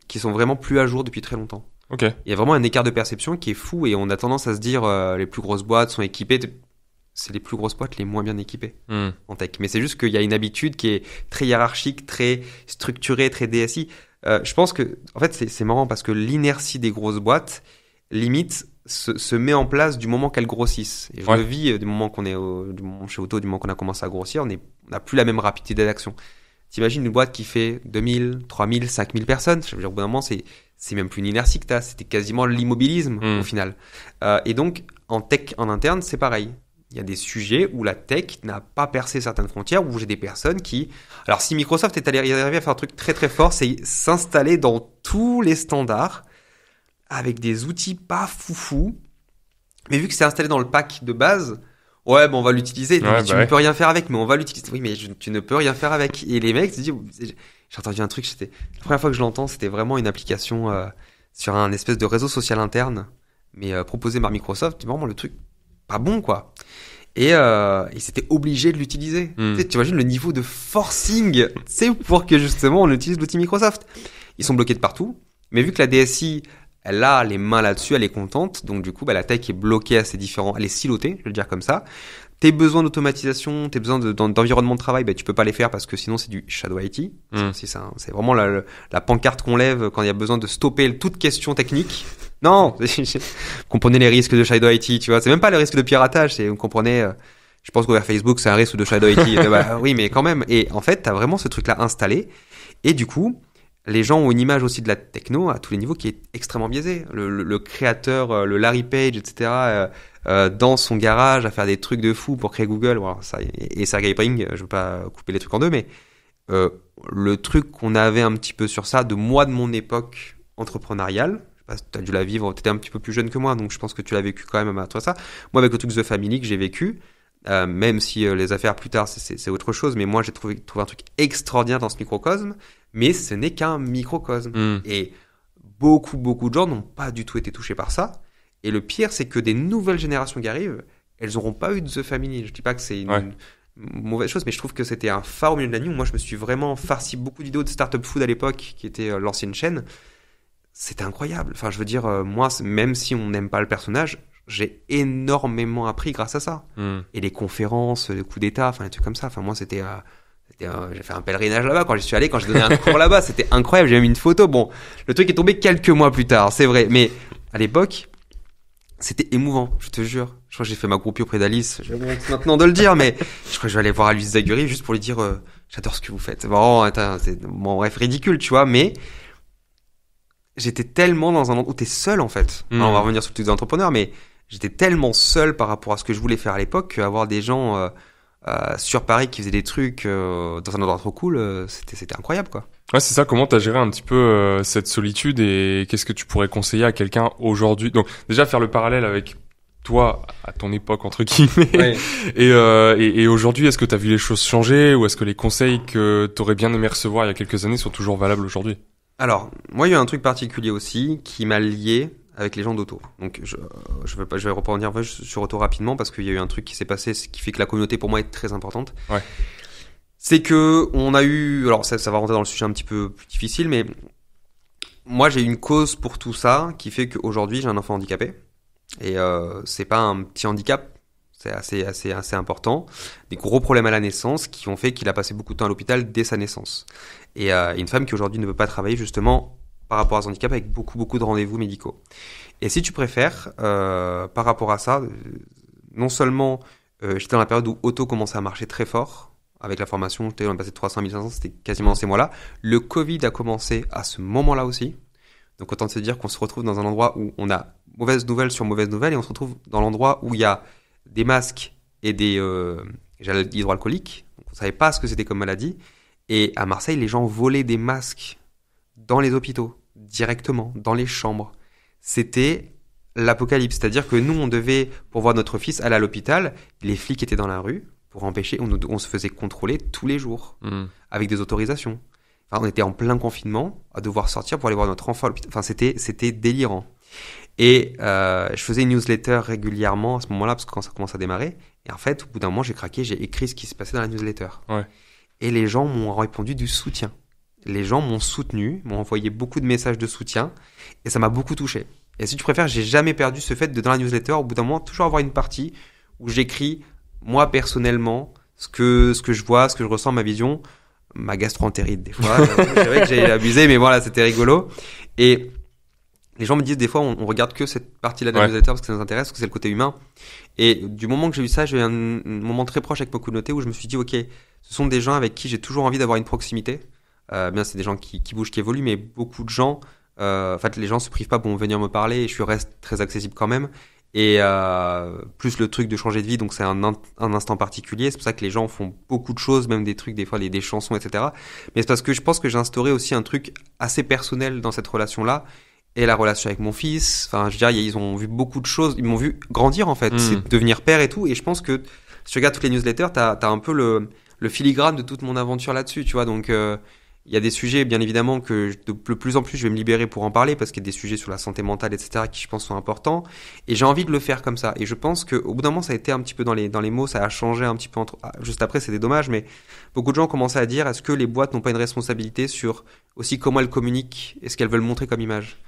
qui sont vraiment plus à jour depuis très longtemps. Ok. Il y a vraiment un écart de perception qui est fou et on a tendance à se dire les plus grosses boîtes sont équipées. C'est les plus grosses boîtes les moins bien équipées en tech. Mais c'est juste qu'il y a une habitude qui est très hiérarchique, très structurée, très DSI. Je pense que, en fait, c'est marrant parce que l'inertie des grosses boîtes, limite, se met en place du moment qu'elles grossissent. Et je le vis du moment qu'on est du moment chez Auto, du moment qu'on a commencé à grossir, on n'a plus la même rapidité d'action. T'imagines une boîte qui fait 2000, 3000, 5000 personnes. Je veux dire, au bout d'un moment, c'est même plus une inertie que t'as. C'était quasiment l'immobilisme, au final. Et donc, en tech, en interne, c'est pareil. Il y a des sujets où la tech n'a pas percé certaines frontières, où j'ai des personnes qui... Alors, si Microsoft est arrivé à faire un truc très très fort, c'est s'installer dans tous les standards avec des outils pas foufou. Mais vu que c'est installé dans le pack de base, ouais, bon, on va l'utiliser. Tu ne peux rien faire avec, mais on va l'utiliser. Oui, mais tu ne peux rien faire avec. Et les mecs se disent... J'ai entendu un truc, la première fois que je l'entends, c'était vraiment une application sur un espèce de réseau social interne, mais proposé par Microsoft. Vraiment le truc pas bon, quoi. Et ils s'étaient obligés de l'utiliser. Tu imagines le niveau de forcing, c'est pour que justement on utilise l'outil Microsoft. Ils sont bloqués de partout, mais vu que la DSI, elle a les mains là-dessus, elle est contente, donc du coup, la tech est bloquée à ces différents, elle est silotée, je vais le dire comme ça. Tes besoins d'automatisation, tes besoins d'environnement de travail, tu peux pas les faire parce que sinon c'est du shadow IT. C'est vraiment la pancarte qu'on lève quand il y a besoin de stopper toute question technique. Non, comprenez les risques de shadow IT, tu vois. C'est même pas le risque de piratage, vous comprenez. Je pense qu'ouvert Facebook, c'est un risque de shadow IT. Oui, mais quand même. Et en fait, t'as vraiment ce truc-là installé. Et du coup, les gens ont une image aussi de la techno à tous les niveaux qui est extrêmement biaisée. Le créateur, le Larry Page, etc., dans son garage à faire des trucs de fou pour créer Google, voilà, ça, et Sergey Brin, je veux pas couper les trucs en deux, mais le truc qu'on avait un petit peu sur ça, de mon époque entrepreneuriale, je sais pas si tu as dû la vivre, tu étais un petit peu plus jeune que moi, donc je pense que tu l'as vécu quand même à toi ça. Moi, avec le truc The Family que j'ai vécu, même si les affaires plus tard c'est autre chose, mais moi j'ai trouvé un truc extraordinaire dans ce microcosme, mais ce n'est qu'un microcosme. Et beaucoup de gens n'ont pas du tout été touchés par ça. Et le pire, c'est que des nouvelles générations qui arrivent, elles n'auront pas eu de The Family. Je dis pas que c'est une mauvaise chose, mais je trouve que c'était un phare au milieu de la nuit où moi je me suis vraiment farci beaucoup de vidéos de Startup Food à l'époque, qui était l'ancienne chaîne. C'était incroyable. Enfin, je veux dire, moi, même si on n'aime pas le personnage, j'ai énormément appris grâce à ça. Et les conférences, les coups d'état, enfin, les trucs comme ça. Enfin, moi, j'ai fait un pèlerinage là-bas quand j'y suis allé, quand j'ai donné un cours là-bas. C'était incroyable. J'ai même une photo. Bon, le truc est tombé quelques mois plus tard, c'est vrai. Mais à l'époque, c'était émouvant, je te jure. Je crois que j'ai fait ma groupie auprès d'Alice. Je vais maintenant de le dire, mais je crois que je vais aller voir Alice Zaguri juste pour lui dire j'adore ce que vous faites. Bon, bref, ridicule, tu vois, mais j'étais tellement dans un endroit où t'es seul, en fait. Alors, on va revenir sur le truc des entrepreneurs, mais j'étais tellement seul par rapport à ce que je voulais faire à l'époque qu'avoir des gens sur Paris qui faisaient des trucs dans un endroit trop cool, c'était incroyable, quoi. Ouais, c'est ça. Comment t'as géré un petit peu cette solitude et qu'est-ce que tu pourrais conseiller à quelqu'un aujourd'hui? Donc, déjà faire le parallèle avec toi à ton époque entre guillemets. Ouais. Et aujourd'hui, est-ce que t'as vu les choses changer ou est-ce que les conseils que t'aurais bien aimé recevoir il y a quelques années sont toujours valables aujourd'hui? Alors, moi, il y a un truc particulier aussi qui m'a lié avec les gens d'Auto. Donc, je vais revenir sur Auto rapidement parce qu'il y a eu un truc qui s'est passé, qui fait que la communauté pour moi est très importante. Ouais. C'est que on a eu, alors ça va rentrer dans le sujet un petit peu plus difficile, mais moi j'ai une cause pour tout ça qui fait qu'aujourd'hui j'ai un enfant handicapé et c'est pas un petit handicap, c'est assez important, des gros problèmes à la naissance qui ont fait qu'il a passé beaucoup de temps à l'hôpital dès sa naissance et une femme qui aujourd'hui ne peut pas travailler justement par rapport à son handicap avec beaucoup de rendez-vous médicaux. Et si tu préfères, par rapport à ça, non seulement j'étais dans la période où Auto commençait à marcher très fort. Avec la formation, on est passé de 300 à 1500, c'était quasiment dans ces mois-là. Le Covid a commencé à ce moment-là aussi. Donc autant se dire qu'on se retrouve dans un endroit où on a mauvaise nouvelle sur mauvaise nouvelle et on se retrouve dans l'endroit où il y a des masques et des gels hydroalcooliques. Donc on savait pas ce que c'était comme maladie. Et à Marseille, les gens volaient des masques dans les hôpitaux, directement, dans les chambres. C'était l'apocalypse. C'est-à-dire que nous, on devait, pour voir notre fils, aller à l'hôpital. Les flics étaient dans la rue. Pour empêcher, on se faisait contrôler tous les jours avec des autorisations. Enfin, on était en plein confinement à devoir sortir pour aller voir notre enfant à l'hôpital. Enfin, c'était délirant. Et je faisais une newsletter régulièrement à ce moment-là parce que quand ça commence à démarrer. Et en fait, au bout d'un moment, j'ai craqué, j'ai écrit ce qui se passait dans la newsletter. Ouais. Et les gens m'ont répondu du soutien. les gens m'ont soutenu, m'ont envoyé beaucoup de messages de soutien et ça m'a beaucoup touché. Et si tu préfères, j'ai jamais perdu ce fait de, dans la newsletter, au bout d'un moment, toujours avoir une partie où j'écris, moi, personnellement, ce que je vois, ce que je ressens, ma vision, ma gastro-entérite, des fois. C'est vrai que j'ai abusé, mais voilà, c'était rigolo. Et les gens me disent, des fois, on regarde que cette partie-là de la newsletter parce que ça nous intéresse, parce que c'est le côté humain. Et du moment que j'ai eu ça, j'ai eu un moment très proche avec ma communauté où je me suis dit, ok, ce sont des gens avec qui j'ai toujours envie d'avoir une proximité. Bien, c'est des gens qui bougent, qui évoluent, mais beaucoup de gens, en fait, les gens se privent pas pour venir me parler et je reste très accessible quand même. Et plus le truc de changer de vie, donc c'est un instant particulier. C'est pour ça que les gens font beaucoup de choses, même des trucs, des fois des chansons, etc. Mais c'est parce que je pense que j'ai instauré aussi un truc assez personnel dans cette relation-là. Et la relation avec mon fils, enfin, je veux dire, ils ont vu beaucoup de choses, ils m'ont vu grandir en fait, c'est devenir père et tout. Et je pense que si tu regardes toutes les newsletters, t'as un peu le filigrane de toute mon aventure là-dessus, tu vois. Donc il y a des sujets, bien évidemment, que de plus en plus je vais me libérer pour en parler parce qu'il y a des sujets sur la santé mentale, etc., qui je pense sont importants. Et j'ai envie de le faire comme ça. Et je pense qu'au bout d'un moment, ça a été un petit peu dans les mots, ça a changé un petit peu juste après, c'était dommage, mais beaucoup de gens commençaient à dire, est-ce que les boîtes n'ont pas une responsabilité sur aussi comment elles communiquent et ce qu'elles veulent montrer comme image?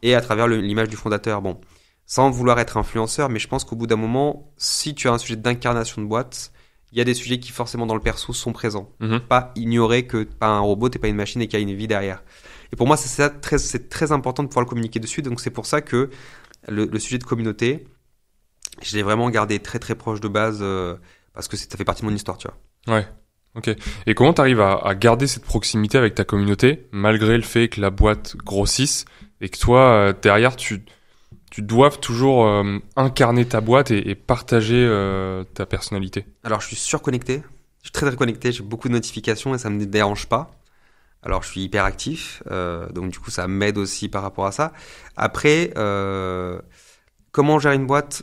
Et à travers l'image du fondateur. Bon, sans vouloir être influenceur, mais je pense qu'au bout d'un moment, si tu as un sujet d'incarnation de boîte, il y a des sujets qui forcément dans le perso sont présents. Pas ignorer que t'es pas un robot, t'es pas une machine et qu'il y a une vie derrière. Et pour moi, c'est très important de pouvoir le communiquer dessus. Donc c'est pour ça que le sujet de communauté, je l'ai vraiment gardé très très proche de base parce que ça fait partie de mon histoire, tu vois. Ouais. Ok. Et comment t'arrives à garder cette proximité avec ta communauté malgré le fait que la boîte grossisse et que toi derrière tu dois toujours incarner ta boîte et partager ta personnalité? Alors je suis surconnecté, je suis très très connecté, j'ai beaucoup de notifications et ça me dérange pas. Alors je suis hyper actif, donc du coup ça m'aide aussi par rapport à ça. Après, comment gérer une boîte,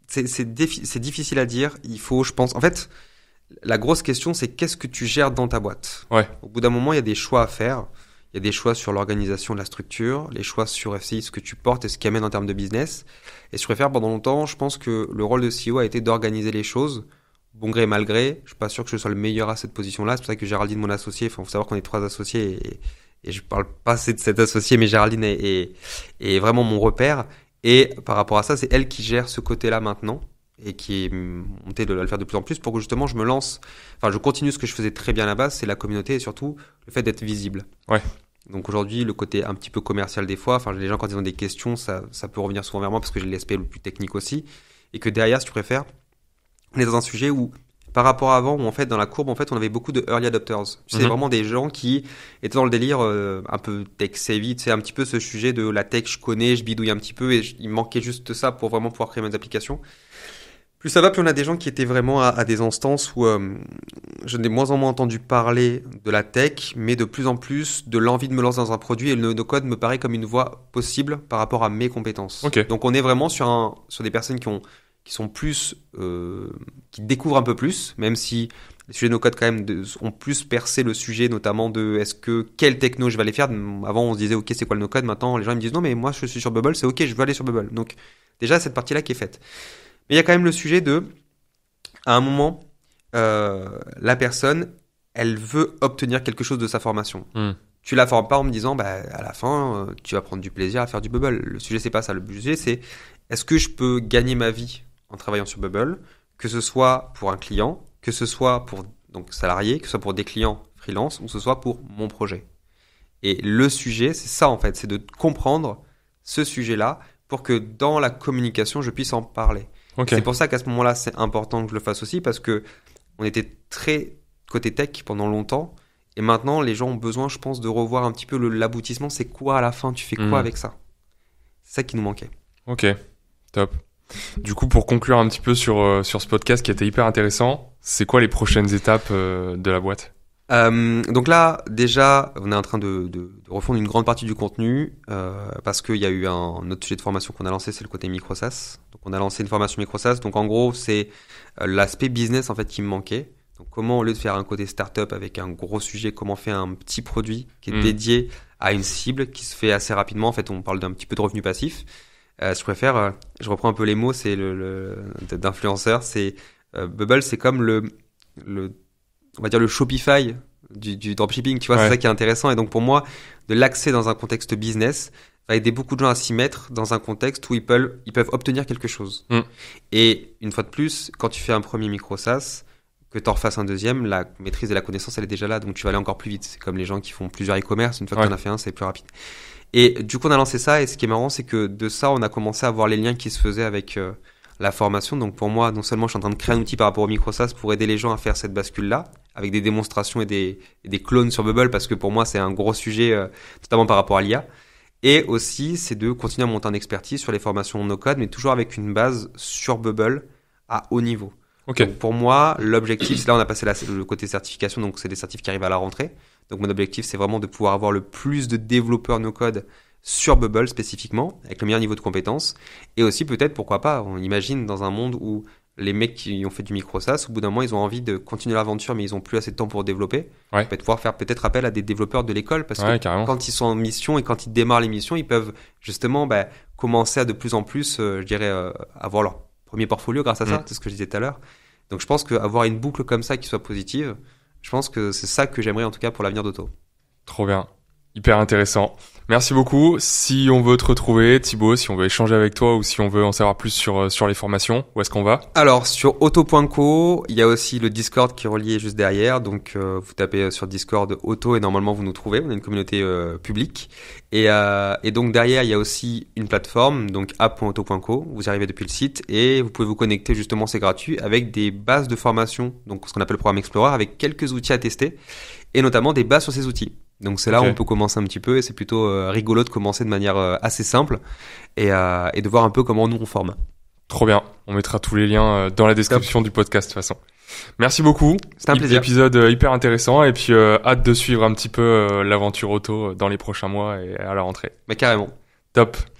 c'est difficile à dire. Il faut, je pense, en fait, la grosse question c'est qu'est-ce que tu gères dans ta boîte. Ouais. Au bout d'un moment, il y a des choix à faire. Il y a des choix sur l'organisation de la structure, les choix sur FCI, ce que tu portes et ce qui amène en termes de business. Et je préfère, pendant longtemps, je pense que le rôle de CEO a été d'organiser les choses, bon gré, mal gré. Je suis pas sûr que je sois le meilleur à cette position-là. C'est pour ça que Géraldine, mon associé, faut savoir qu'on est 3 associés et je parle pas assez de cet associé, mais Géraldine est vraiment mon repère. Et par rapport à ça, c'est elle qui gère ce côté-là maintenant et qui est montée de le faire de plus en plus pour que justement je me lance, enfin je continue ce que je faisais très bien à la base, c'est la communauté et surtout le fait d'être visible. Ouais. Donc aujourd'hui, le côté un petit peu commercial des fois, enfin les gens quand ils ont des questions, ça peut revenir souvent vers moi parce que j'ai l'aspect le plus technique aussi. Et que derrière, si tu préfères, on est dans un sujet où, par rapport à avant, où en fait dans la courbe, en fait on avait beaucoup de early adopters. Tu sais, vraiment des gens qui étaient dans le délire un peu tech savvy, tu sais, un petit peu ce sujet de la tech, je connais, je bidouille un petit peu et il manquait juste ça pour vraiment pouvoir créer mes applications. Plus ça va, plus on a des gens qui étaient vraiment à des instances où je n'ai moins en moins entendu parler de la tech, mais de plus en plus de l'envie de me lancer dans un produit et le no-code me paraît comme une voie possible par rapport à mes compétences. Okay. Donc on est vraiment sur des personnes qui sont plus, qui découvrent un peu plus, même si les sujets no-code quand même ont plus percé le sujet, notamment de quelle techno je vais aller faire. Avant on se disait ok c'est quoi le no-code, maintenant les gens ils me disent non mais moi je suis sur Bubble, c'est ok je veux aller sur Bubble. Donc déjà cette partie là qui est faite. Mais il y a quand même le sujet à un moment, la personne, elle veut obtenir quelque chose de sa formation. Tu la formes pas en me disant, à la fin, tu vas prendre du plaisir à faire du Bubble. Le sujet, c'est pas ça. Le sujet, c'est est-ce que je peux gagner ma vie en travaillant sur Bubble, que ce soit pour un client, que ce soit pour donc salarié, que ce soit pour des clients freelance, ou que ce soit pour mon projet. Et le sujet, c'est ça en fait, c'est de comprendre ce sujet-là pour que dans la communication, je puisse en parler. Okay. C'est pour ça qu'à ce moment-là, c'est important que je le fasse aussi parce que on était très côté tech pendant longtemps et maintenant, les gens ont besoin, je pense, de revoir un petit peu l'aboutissement. C'est quoi à la fin? Tu fais quoi avec ça? C'est ça qui nous manquait. Ok, top. Du coup, pour conclure un petit peu sur ce podcast qui était hyper intéressant, c'est quoi les prochaines étapes de la boîte? Donc là, déjà, on est en train de refondre une grande partie du contenu parce qu'il y a eu un autre sujet de formation qu'on a lancé, c'est le côté micro-SaaS. Donc on a lancé une formation micro-SaaS. Donc en gros, c'est l'aspect business en fait qui me manquait. Donc comment au lieu de faire un côté startup avec un gros sujet, comment faire un petit produit qui est dédié à une cible qui se fait assez rapidement. En fait, on parle d'un petit peu de revenu passif. Je reprends un peu les mots, c'est d'influenceur. C'est Bubble, c'est comme on va dire le Shopify du dropshipping, tu vois, Ouais. c'est ça qui est intéressant. Et donc pour moi, de l'accès dans un contexte business va aider beaucoup de gens à s'y mettre dans un contexte où ils peuvent obtenir quelque chose. Et une fois de plus, quand tu fais un premier micro SaaS, que tu en refasses un deuxième, la maîtrise de la connaissance, elle est déjà là, donc tu vas aller encore plus vite. C'est comme les gens qui font plusieurs e-commerce, une fois que tu en as fait un, c'est plus rapide. Et du coup, on a lancé ça, et ce qui est marrant, c'est que de ça, on a commencé à voir les liens qui se faisaient avec la formation. Donc pour moi, non seulement je suis en train de créer un outil par rapport au micro SaaS pour aider les gens à faire cette bascule-là, avec des démonstrations et des clones sur Bubble, parce que pour moi, c'est un gros sujet, notamment par rapport à l'IA. Et aussi, c'est de continuer à monter en expertise sur les formations no-code, mais toujours avec une base sur Bubble à haut niveau. Ok. Donc pour moi, l'objectif, là on a passé le côté certification, donc c'est des certifs qui arrivent à la rentrée. Donc mon objectif, c'est vraiment de pouvoir avoir le plus de développeurs no-code sur Bubble spécifiquement, avec le meilleur niveau de compétences. Et aussi peut-être, pourquoi pas, on imagine dans un monde où les mecs qui ont fait du micro SaaS, au bout d'un moment, ils ont envie de continuer l'aventure, mais ils ont plus assez de temps pour développer. Ouais. Peut-être pouvoir faire peut-être appel à des développeurs de l'école, parce Ouais, que carrément. quand ils sont en mission et quand ils démarrent les missions, ils peuvent justement commencer à de plus en plus, je dirais, avoir leur premier portfolio grâce à ça. C'est ce que je disais tout à l'heure. Donc je pense qu'avoir une boucle comme ça qui soit positive, je pense que c'est ça que j'aimerais en tout cas pour l'avenir d'Auto. Trop bien. Hyper intéressant. Merci beaucoup. Si on veut te retrouver, Thibaut, si on veut échanger avec toi ou si on veut en savoir plus sur les formations, où est-ce qu'on va? Alors sur auto.co, il y a aussi le Discord qui est relié juste derrière. Donc vous tapez sur Discord Auto et normalement vous nous trouvez. On a une communauté publique. Et donc derrière, il y a aussi une plateforme, donc app.auto.co. Vous arrivez depuis le site et vous pouvez vous connecter, justement, c'est gratuit, avec des bases de formation, donc ce qu'on appelle le programme Explorer, avec quelques outils à tester et notamment des bases sur ces outils. Donc c'est là où on peut commencer un petit peu et c'est plutôt rigolo de commencer de manière assez simple et de voir un peu comment nous on forme. Trop bien. On mettra tous les liens dans la description du podcast de toute façon. Merci beaucoup. C'était un plaisir. Épisode hyper intéressant et puis hâte de suivre un petit peu l'aventure auto dans les prochains mois et à la rentrée. Mais carrément. Top.